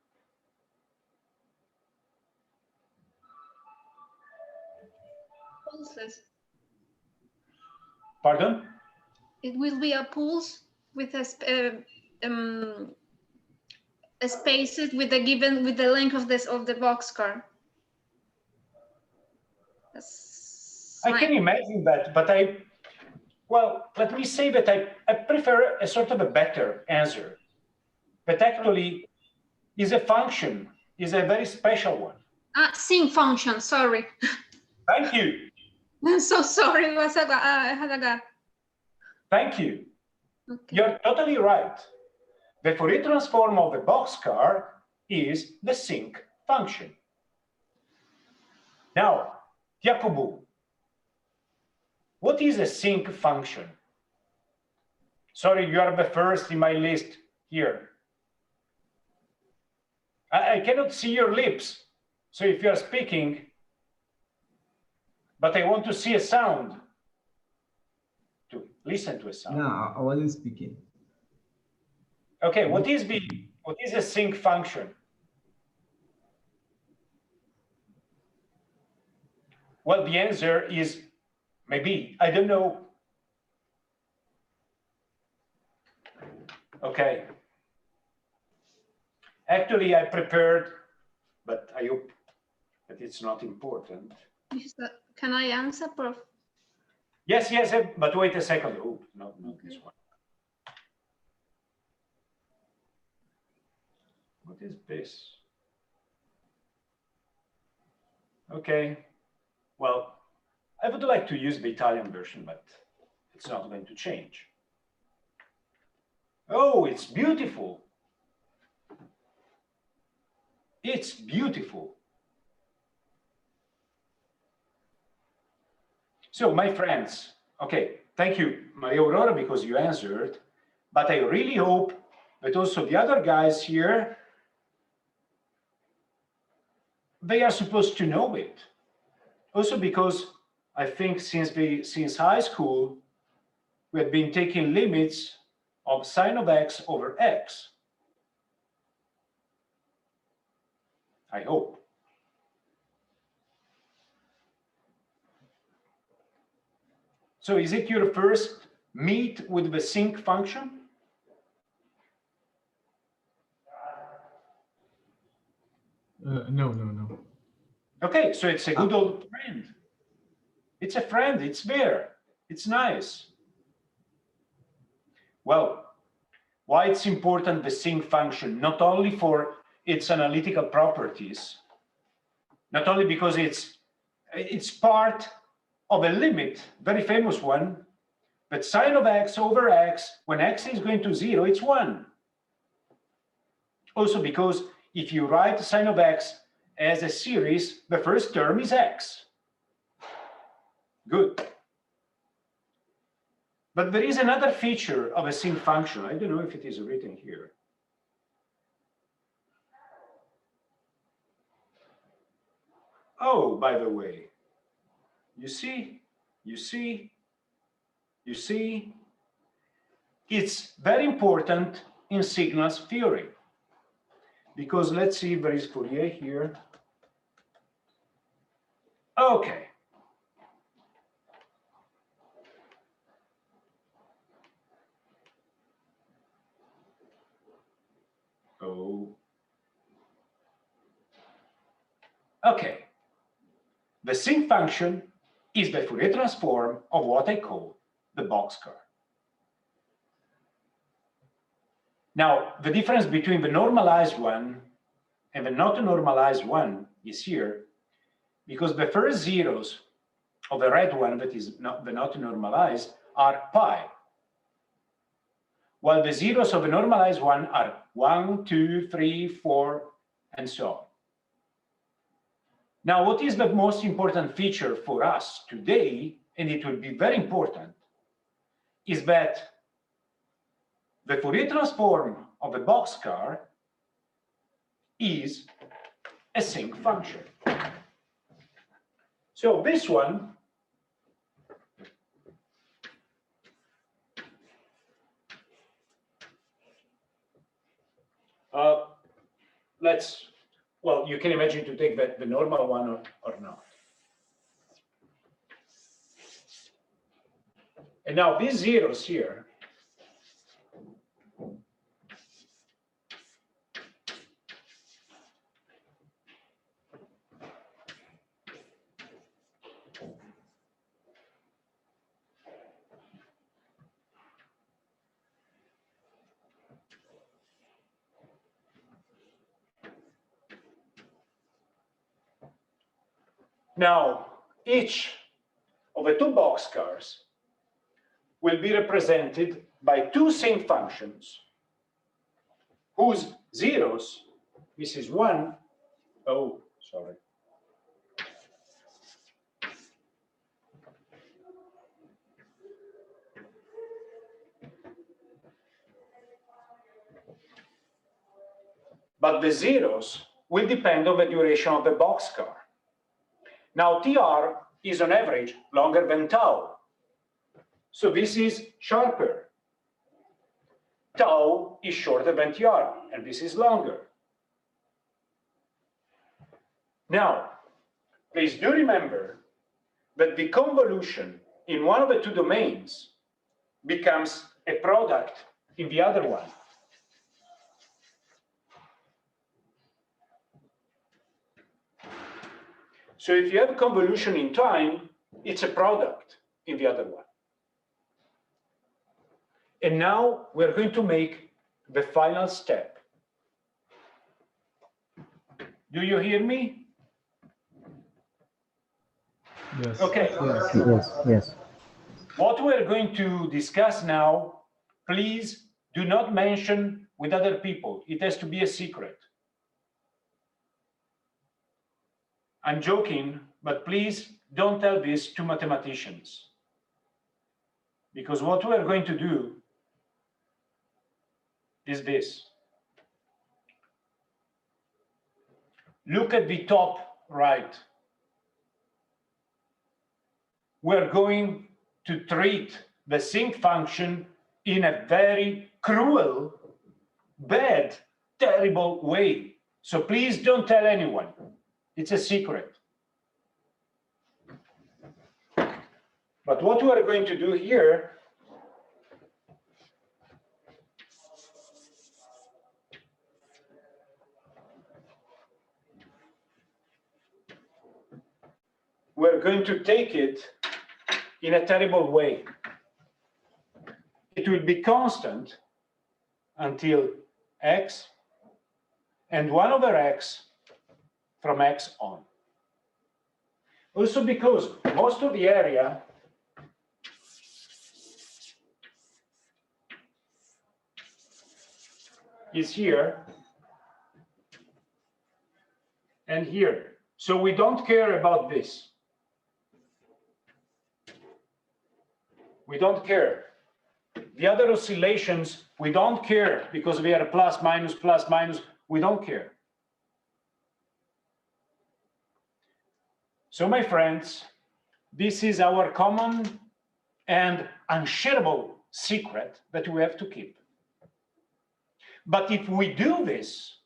Pulses. Pardon? It will be a pulse with a spaces with the length of the boxcar. I can imagine that, but well, let me say that I prefer a sort of a better answer, but actually is a function, is a very special one. Sync function, sorry. Thank you. I'm so sorry, I had a gap. Thank you. Okay. You're totally right. The Fourier transform of the boxcar is the sync function. Now, Jacobu, what is a sync function? Sorry, you are the first in my list here. I cannot see your lips, so if you are speaking, but I want to see a sound, to listen to a sound. No, I wasn't speaking. Okay, what is a sync function? Well, the answer is maybe, I don't know. Okay. Actually, I prepared, but I hope that it's not important. Can I answer, Prof? Yes, yes, but wait a second. Oh, not this one. What is this? Okay. Well, I would like to use the Italian version, but it's not going to change. Oh, it's beautiful. It's beautiful. So, my friends, okay, thank you, Maria Aurora, because you answered, but I really hope that also the other guys here, they are supposed to know it. Also because I think since high school, we have been taking limits of sine of x over x. I hope. So is it your first meet with the sync function? No. Okay, so it's a good old friend. It's a friend, it's there, it's nice. Well, why it's important, the sinc function, not only for its analytical properties, not only because it's part of a limit, very famous one, but sine of x over x, when x is going to 0, it's 1. Also because if you write sine of x as a series, the first term is x. Good. But there is another feature of a sinc function. I don't know if it is written here. Oh, by the way, you see, it's very important in signals theory. Because let's see if there is Fourier here. Okay. Oh. Okay. The sinc function is the Fourier transform of what I call the boxcar. Now, the difference between the normalized one and the not normalized one is here, because the first zeros of the red one, that is not the not normalized, are pi, while the zeros of the normalized one are 1, 2, 3, 4, and so on. Now, what is the most important feature for us today, and it will be very important, is that the Fourier transform of a boxcar is a sinc function. So this one well, you can imagine to take the normal one or not. And now these zeros here now, each of the two boxcars will be represented by two sinc functions whose zeros, this is 1, oh, sorry. But the zeros will depend on the duration of the boxcar. Now, TR is on average longer than tau. So this is sharper. Tau is shorter than TR, and this is longer. Now, please do remember that the convolution in one of the two domains becomes a product in the other one. So if you have a convolution in time, it's a product in the other one. And now we're going to make the final step. Do you hear me? Yes. Okay. Yes. What we're going to discuss now, please do not mention with other people. It has to be a secret. I'm joking, but please don't tell this to mathematicians. Because what we're going to do is this. Look at the top right. We're going to treat the sinc function in a very cruel, bad, terrible way. So please don't tell anyone. It's a secret. But what we are going to do here we're going to take it in a terrible way. it will be constant until x, and 1 over x from x on. Also because most of the area is here and here. So we don't care about this. We don't care. The other oscillations, we don't care because we are plus, minus, we don't care. So my friends, this is our common and unshareable secret that we have to keep. But if we do this,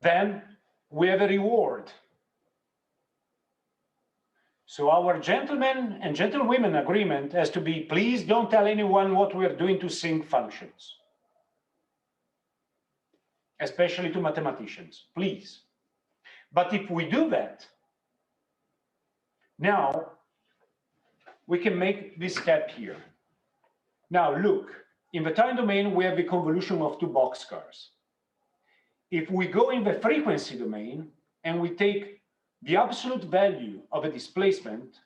then we have a reward. So our gentlemen and gentlewomen agreement has to be, please don't tell anyone what we're doing to sync functions, especially to mathematicians, please. But if we do that, now we can make this step here. Now look, in the time domain, we have the convolution of two boxcars. If we go in the frequency domain and we take the absolute value of a displacement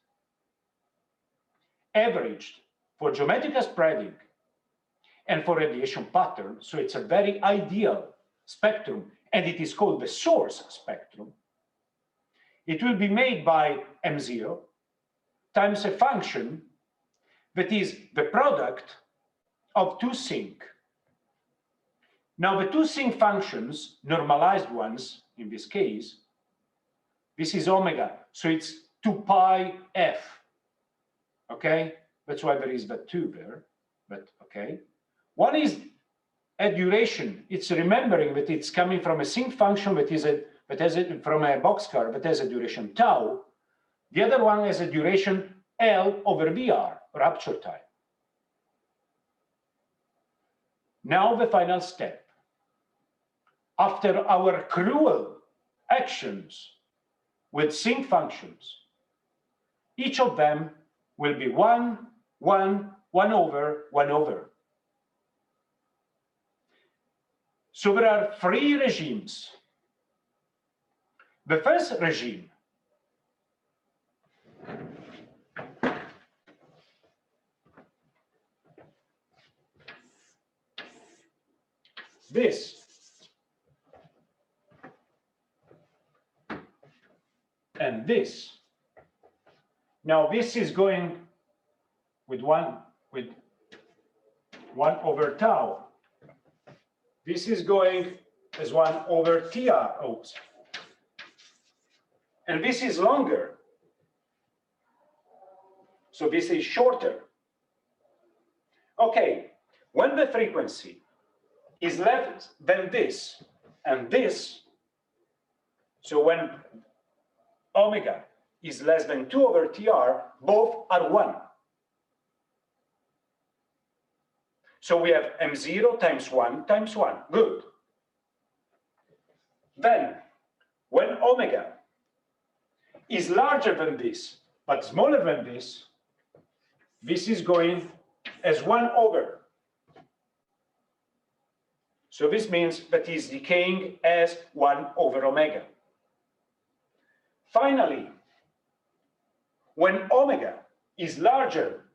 averaged for geometrical spreading and for radiation pattern, so it's a very ideal spectrum, and it is called the source spectrum, it will be made by M0 times a function that is the product of two sync. Now the two sync functions, normalized ones in this case, this is omega, so it's 2 pi f, okay? That's why there is that 2 there, but okay. One is a duration, it's remembering that it's coming from a sync function that is from a boxcar that has a duration tau. The other one has a duration L over VR, rupture time. Now the final step. After our cruel actions with sync functions, each of them will be 1, 1, 1 over, 1 over. So there are 3 regimes. The first regime this and this. Now this is going with 1 over tau. This is going as 1 over TR. Oops. And this is longer. So this is shorter. Okay, when the frequency is less than this and this, so when omega is less than 2 over TR, both are 1. So we have M0 times 1 times 1. Good. Then, when omega is larger than this, but smaller than this is going as 1 over. So this means that is decaying as 1 over omega. Finally, when omega is larger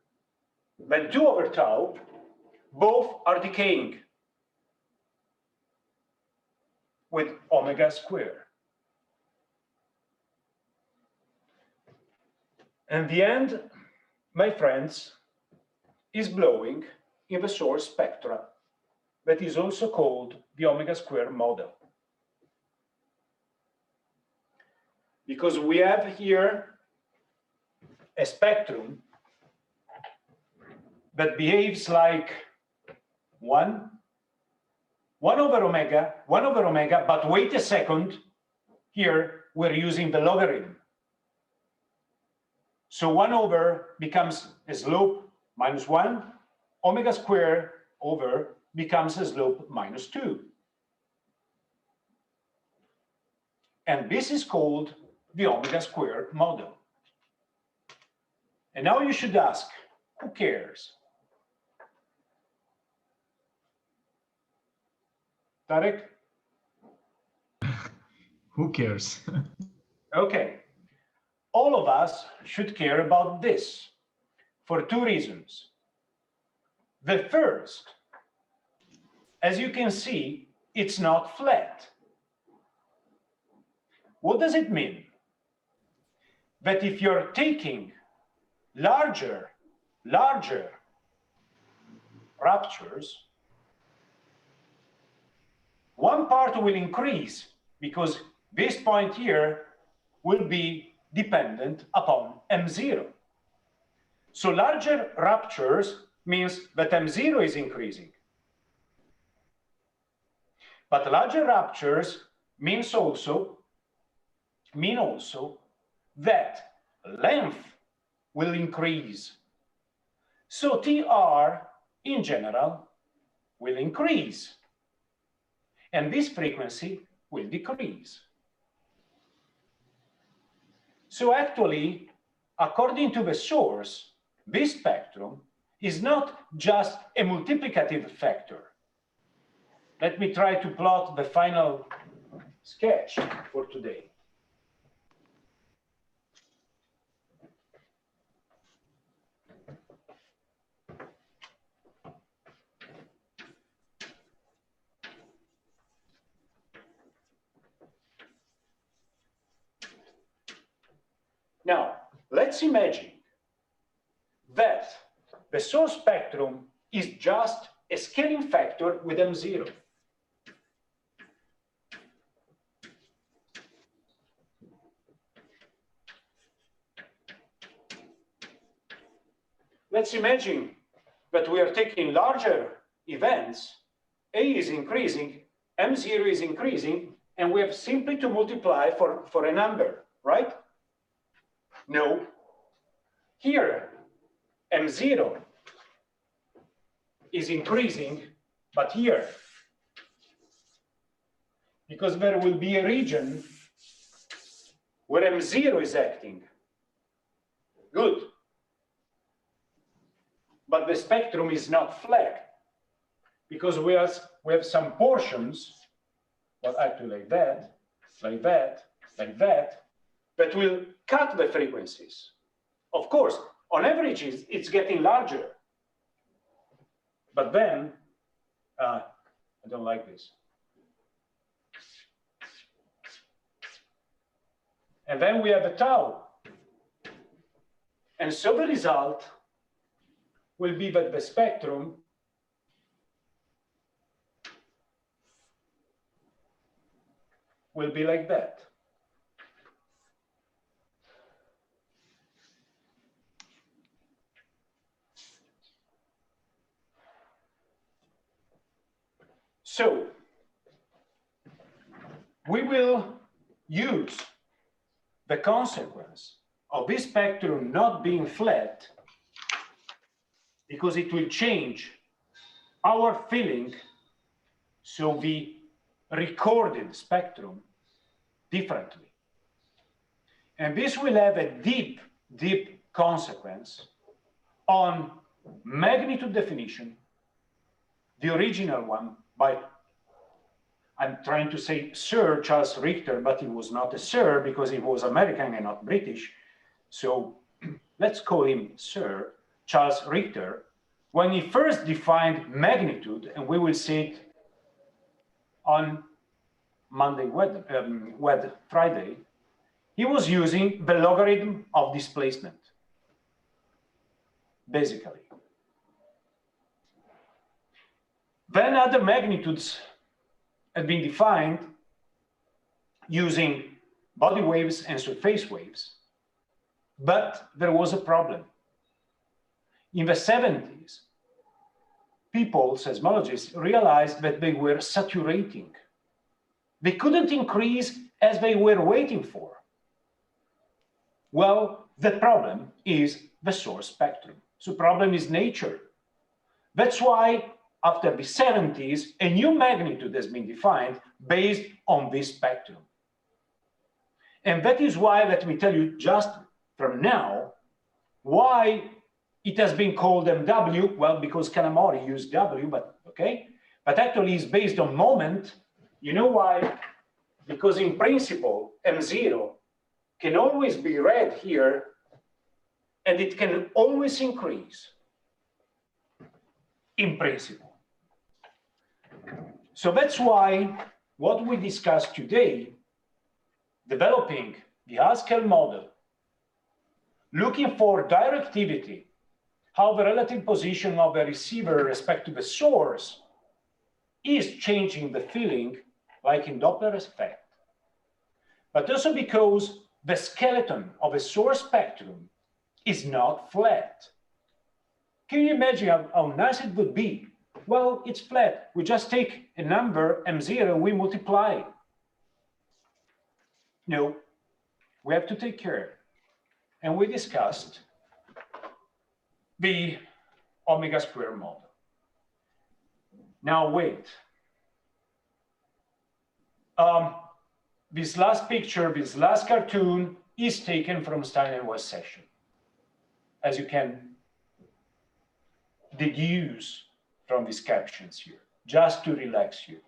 than 2 over tau, both are decaying with omega squared. And the end, my friends, is blowing in the source spectra that is also called the omega squared model. Because we have here a spectrum that behaves like 1 over omega, but wait a second, here we're using the logarithm. So 1 over becomes a slope minus 1, omega squared over becomes a slope minus 2. And this is called the omega squared model. And now you should ask, who cares? Tarek? Who cares? Okay. All of us should care about this for two reasons. The first, as you can see, it's not flat. What does it mean? That if you're taking larger ruptures, one part will increase because this point here will be dependent upon M0. So larger ruptures means that M0 is increasing. But larger ruptures mean also that length will increase. So TR in general will increase, and this frequency will decrease. So actually, according to the source, this spectrum is not just a multiplicative factor. Let me try to plot the final sketch for today. Now, let's imagine that the source spectrum is just a scaling factor with M0. Let's imagine that we are taking larger events, A is increasing, M0 is increasing, and we have simply to multiply for a number, right? No. Here, M0 is increasing, but here, because there will be a region where M0 is acting. Good. But the spectrum is not flat, because we have some portions, well, actually like that, like that, like that, that will cut the frequencies. Of course, on average, it's getting larger. But then, I don't like this. And then we have a tau. And so the result will be that the spectrum will be like that. So we will use the consequence of this spectrum not being flat because it will change our feeling, so we recorded spectrum differently. And this will have a deep, deep consequence on magnitude definition, the original one by, I'm trying to say Sir Charles Richter, but he was not a Sir because he was American and not British. So let's call him Sir Charles Richter. When he first defined magnitude, and we will see it on Monday, Friday, he was using the logarithm of displacement, basically. Then other magnitudes had been defined using body waves and surface waves, but there was a problem. In the 70s, people, seismologists, realized that they were saturating. They couldn't increase as they were waiting for. Well, the problem is the source spectrum. So problem is nature. That's why after the 70s, a new magnitude has been defined based on this spectrum. And that is why, let me tell you just from now, why it has been called MW. Well, because Kanamori used W, but okay. but actually is based on moment. You know why? Because in principle, M0 can always be read here, and it can always increase in principle. So that's why what we discussed today, developing the Haskell model, looking for directivity, how the relative position of the receiver with respect to the source is changing the feeling, like in Doppler effect, but also because the skeleton of a source spectrum is not flat. Can you imagine how nice it would be? Well, it's flat. We just take a number, M0, we multiply. No, we have to take care. And we discussed the omega square model. Now wait. This last picture, this last cartoon is taken from Stein and West session, as you can deduce from these captions here, just to relax you.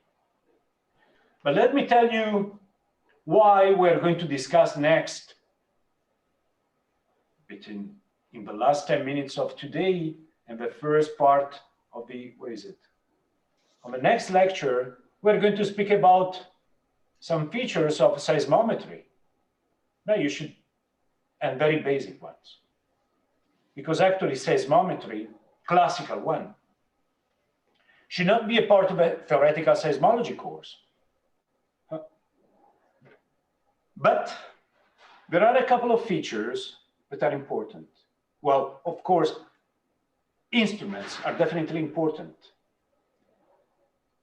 But let me tell you why we're going to discuss next, in the last 10 minutes of today and the first part of the, what is it? On the next lecture, we're going to speak about some features of seismometry. Now you should, and very basic ones. Because actually seismometry, classical one, should not be a part of a theoretical seismology course. But there are a couple of features that are important. Well, of course, instruments are definitely important.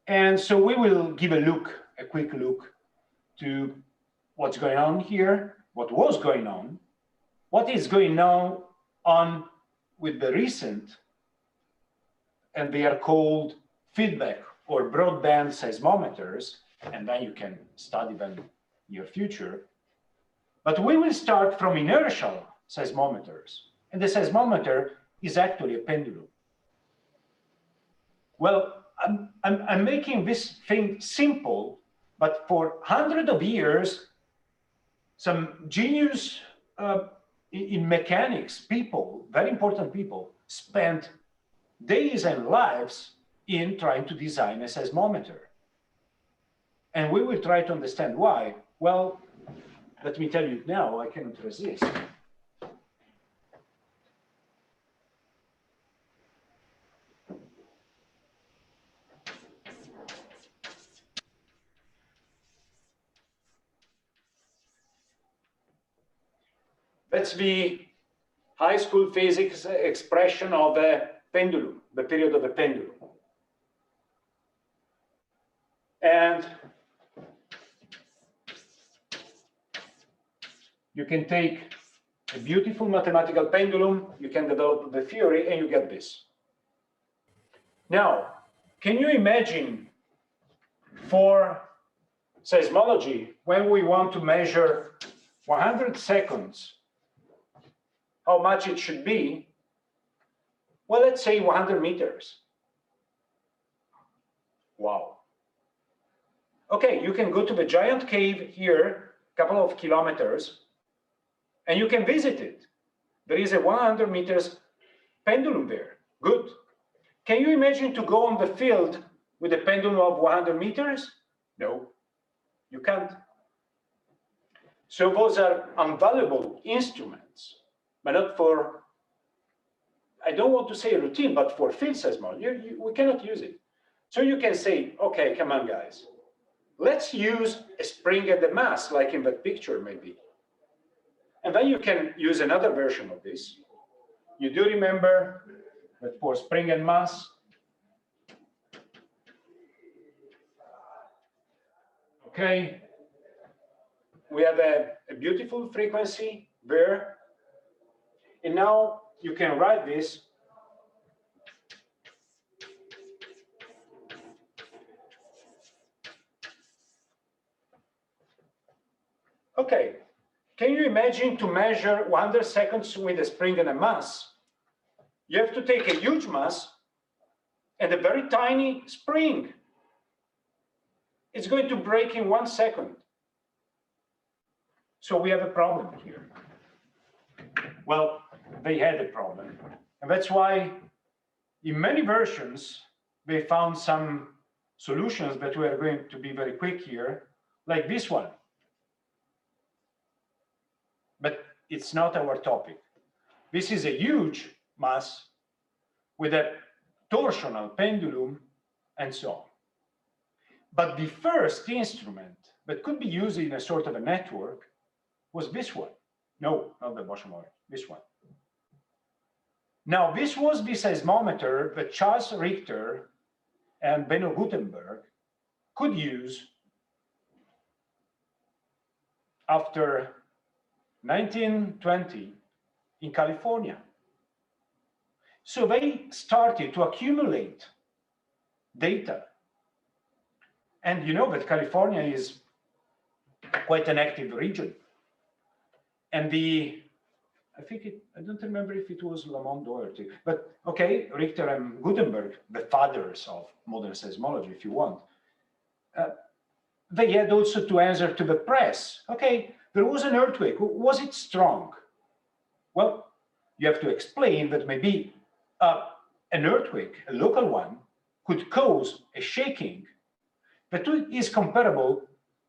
And so we will give a quick look to what's going on here, what was going on, what is going on with the recent, and they are called feedback or broadband seismometers, and then you can study them in your future. But we will start from inertial seismometers, and the seismometer is actually a pendulum. Well, I'm making this thing simple, but for hundreds of years, some genius in mechanics people, very important people, spent days and lives in trying to design a seismometer. And we will try to understand why. Well, let me tell you now, I cannot resist. That's the high school physics expression of a pendulum, the period of a pendulum. And you can take a beautiful mathematical pendulum, you can develop the theory, and you get this. Now, can you imagine for seismology, when we want to measure 100 seconds, how much it should be? Well, let's say 100 meters. Wow. Okay, you can go to the giant cave here, a couple of kilometers, and you can visit it. There is a 100 meters pendulum there. Good. Can you imagine to go on the field with a pendulum of 100 meters? No, you can't. So those are invaluable instruments, but not for, I don't want to say routine, but for field seismology, we cannot use it. So you can say, okay, come on, guys. Let's use a spring and a mass, like in that picture, maybe. And then you can use another version of this. You do remember that for spring and mass, okay, we have a beautiful frequency there. And now you can write this . Okay, can you imagine to measure 100 seconds with a spring and a mass? You have to take a huge mass and a very tiny spring it's going to break in 1 second. So we have a problem here. Well, they had a problem. And that's why in many versions, they found some solutions that we are going to be very quick here, like this one. But it's not our topic. This is a huge mass with a torsional pendulum and so on. But the first instrument that could be used in a sort of a network was this one. No, not the Bosch model, this one. Now, this was the seismometer that Charles Richter and Benno Gutenberg could use after 1920 in California. So they started to accumulate data. And you know that California is quite an active region. And I don't remember if it was Lamont Doherty, but okay, Richter and Gutenberg, the fathers of modern seismology, if you want, they had also to answer to the press. Okay, there was an earthquake. Was it strong? Well, you have to explain that maybe an earthquake, a local one, could cause a shaking that is comparable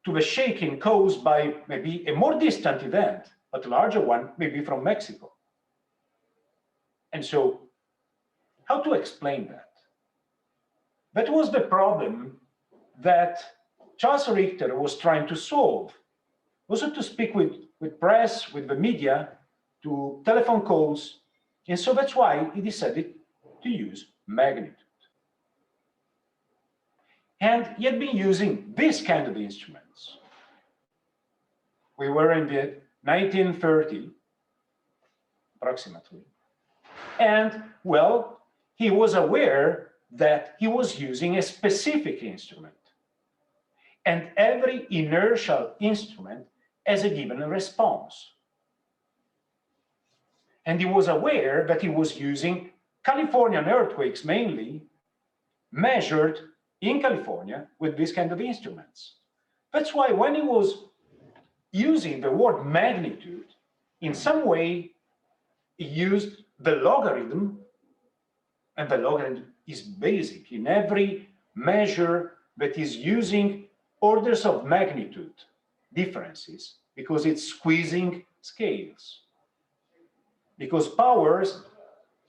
to the shaking caused by maybe a more distant event, but a larger one, maybe from Mexico. And so, how to explain that? That was the problem that Charles Richter was trying to solve. Also to speak with press, with the media, to telephone calls. And so that's why he decided to use magnitude. And he had been using this kind of instruments. We were in the 1930, approximately. And, well, he was aware that he was using a specific instrument. And every inertial instrument has a given response. And he was aware that he was using Californian earthquakes mainly, measured in California with this kind of instruments. That's why when he was using the word magnitude, in some way, he used the logarithm, and the logarithm is basic in every measure that is using orders of magnitude differences, because it's squeezing scales. Because powers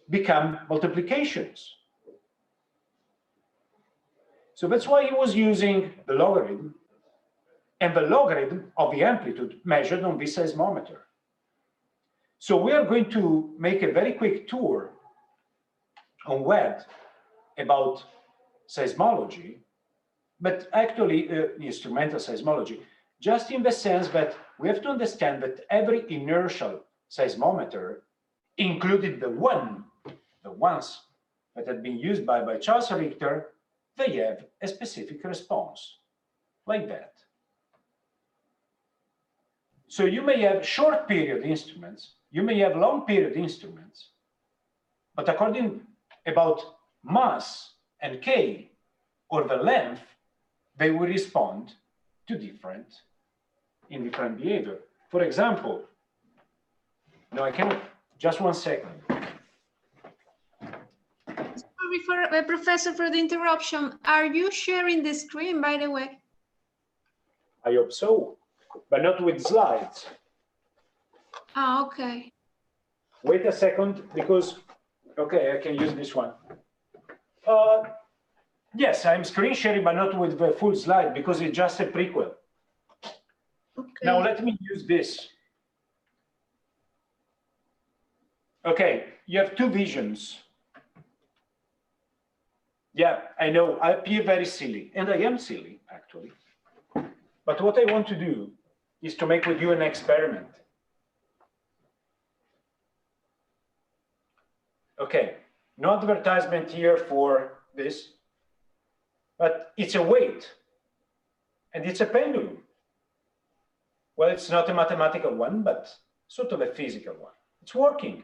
become multiplications. So that's why he was using the logarithm, and the logarithm of the amplitude measured on this seismometer. So we are going to make a very quick tour on web about seismology, but actually instrumental seismology, just in the sense that we have to understand that every inertial seismometer, including the ones that had been used by Charles Richter, they have a specific response, like that. So you may have short period instruments, you may have long period instruments, but according about mass and K, or the length, they will respond to different behavior. For example, no, I cannot, just 1 second. Sorry, Professor, for the interruption. Are you sharing the screen, by the way? I hope so, but not with slides. Ah, okay. Wait a second, because, okay, I can use this one. Yes, I'm screen sharing, but not with the full slide, because it's just a prequel. Okay. Now let me use this. Okay, you have two visions. Yeah, I know, I appear very silly, and I am silly, actually. But what I want to do is to make with you an experiment. Okay, no advertisement here for this, but it's a weight, and it's a pendulum. Well, it's not a mathematical one, but sort of a physical one. It's working.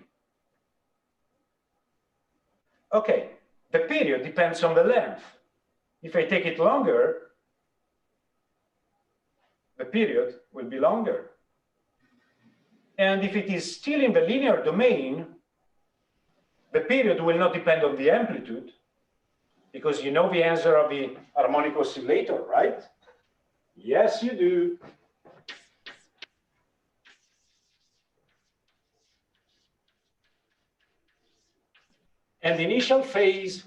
Okay, the period depends on the length. If I take it longer, the period will be longer. And if it is still in the linear domain, the period will not depend on the amplitude, because you know the answer of the harmonic oscillator, right? Yes, you do. And initial phase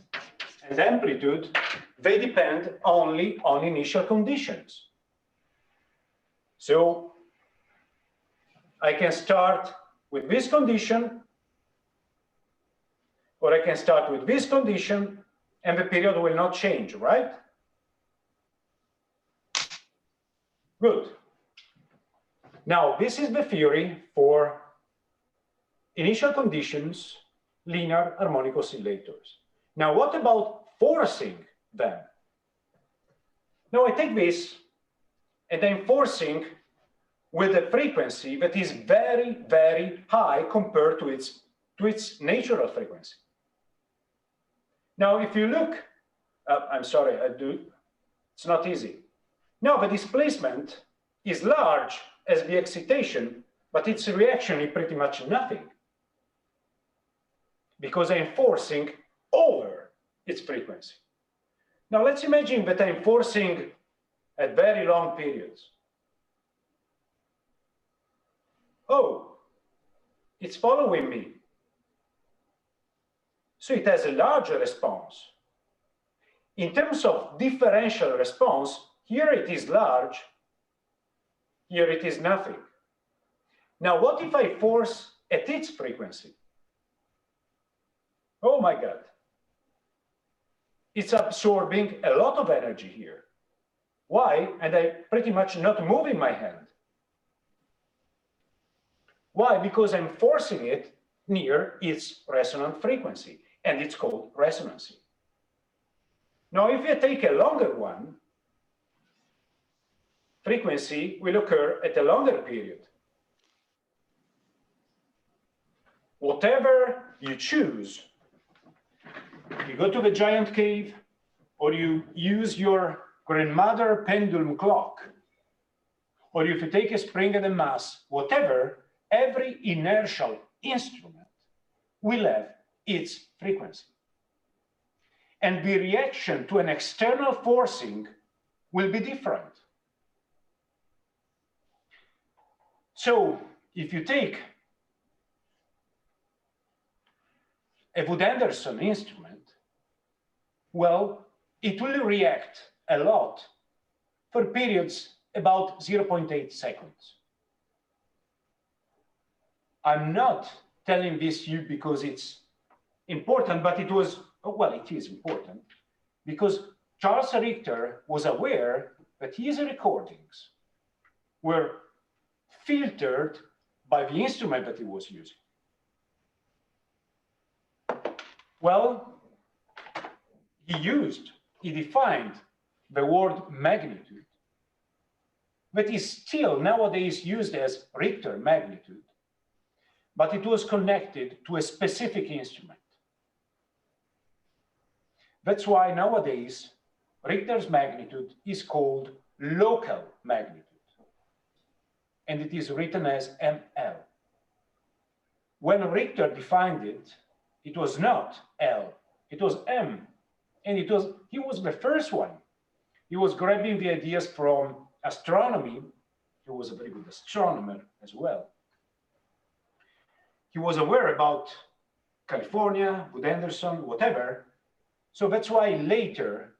and amplitude, they depend only on initial conditions. So I can start with this condition, or I can start with this condition, and the period will not change, right? Good. Now, this is the theory for initial conditions, linear harmonic oscillators. Now, what about forcing them? Now, I take this and I'm forcing with a frequency that is very, very high compared to its natural frequency. Now, if you look, I'm sorry, it's not easy. Now, the displacement is large as the excitation, but its reaction is pretty much nothing, because I'm forcing over its frequency. Now, let's imagine that I'm forcing at very long periods. Oh, it's following me. So it has a larger response. In terms of differential response, here it is large, here it is nothing. Now, what if I force at its frequency? Oh my God. It's absorbing a lot of energy here. Why? And I'm pretty much not moving my hand. Why? Because I'm forcing it near its resonant frequency, and it's called resonancy. Now, if you take a longer one, frequency will occur at a longer period. Whatever you choose, you go to the giant cave, or you use your grandmother pendulum clock, or if you take a spring and a mass, whatever, every inertial instrument will have its frequency. And the reaction to an external forcing will be different. So if you take a Wood-Anderson instrument, well, it will react a lot for periods about 0.8 seconds. I'm not telling this to you because it's important, but it was, well, it is important, because Charles Richter was aware that his recordings were filtered by the instrument that he was using. Well, he defined the word magnitude that is still nowadays used as Richter magnitude, but it was connected to a specific instrument. That's why nowadays Richter's magnitude is called local magnitude, and it is written as ML. When Richter defined it, it was not L, it was M, and he was the first one. He was grabbing the ideas from astronomy. He was a very good astronomer as well. He was aware about California, Wood-Anderson, whatever. So that's why later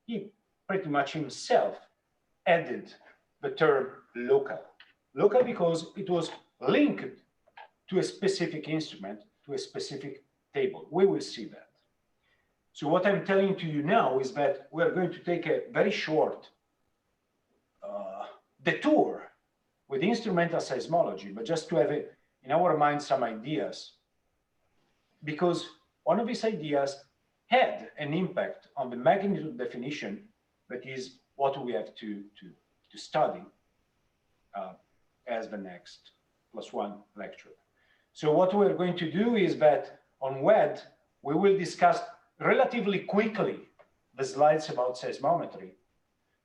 he pretty much himself added the term local. Local because it was linked to a specific instrument, to a specific table. We will see that. So what I'm telling to you now is that we're going to take a very short detour with instrumental seismology, but just to have in our mind some ideas, because one of these ideas had an impact on the magnitude definition, that is what we have to study as the next +1 lecture. So what we're going to do is that on WED, we will discuss relatively quickly the slides about seismometry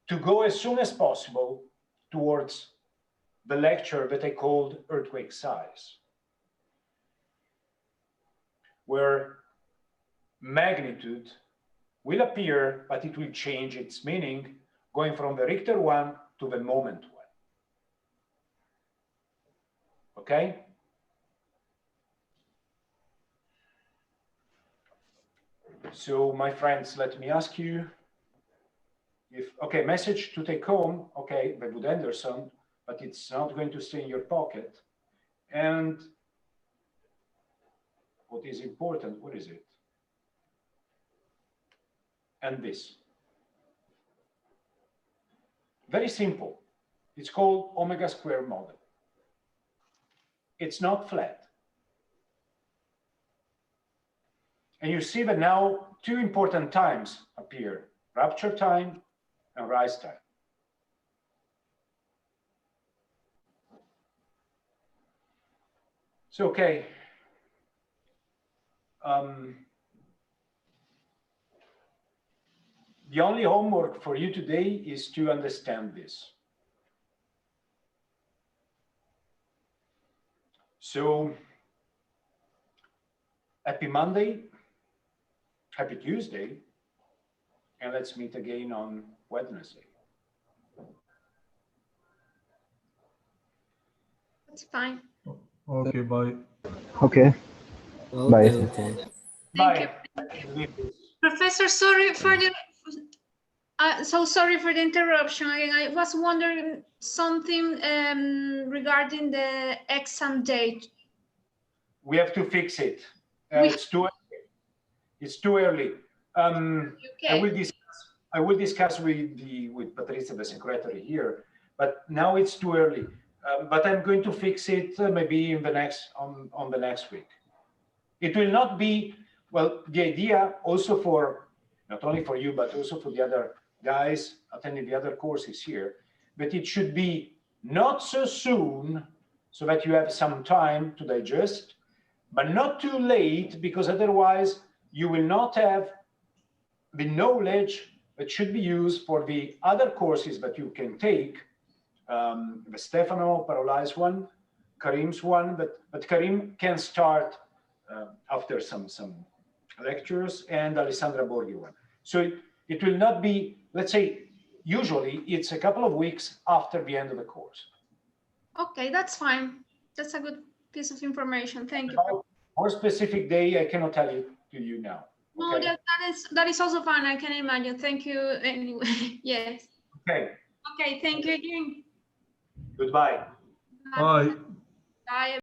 to go as soon as possible towards the lecture that I called earthquake size, where magnitude will appear, but it will change its meaning, going from the Richter one to the moment one. Okay? So my friends, let me ask you if, okay, message to take home, okay, by Wood Anderson, but it's not going to stay in your pocket. And what is important, what is it? And this. Very simple. It's called omega square model. It's not flat. And you see that now two important times appear, rupture time and rise time. So, okay. The only homework for you today is to understand this. So, happy Monday, happy Tuesday, and let's meet again on Wednesday. That's fine. Okay, bye. Okay. Bye. Okay. Bye. Professor, sorry for the so sorry for the interruption. I was wondering something regarding the exam date. We have to fix it. It's too early. It's too early. Okay. I will discuss with Patricia, the secretary here, but now it's too early. But I'm going to fix it maybe in the next on the next week. It will not be, well, the idea also for not only for you but also for the other guys attending the other courses here, but it should be not so soon so that you have some time to digest, but not too late, because otherwise you will not have the knowledge that should be used for the other courses that you can take. The Stefano Parolais one, Karim's one, but Karim can start after some lectures, and Alessandra Borghi one. So it will not be, let's say, usually it's a couple of weeks after the end of the course. Okay, that's fine. That's a good piece of information. Thank you. More specific day, I cannot tell you to you now. No, Okay? that is also fine. I can imagine. Thank you anyway. Yes. Okay. Okay, thank you again. Goodbye. Bye. Bye.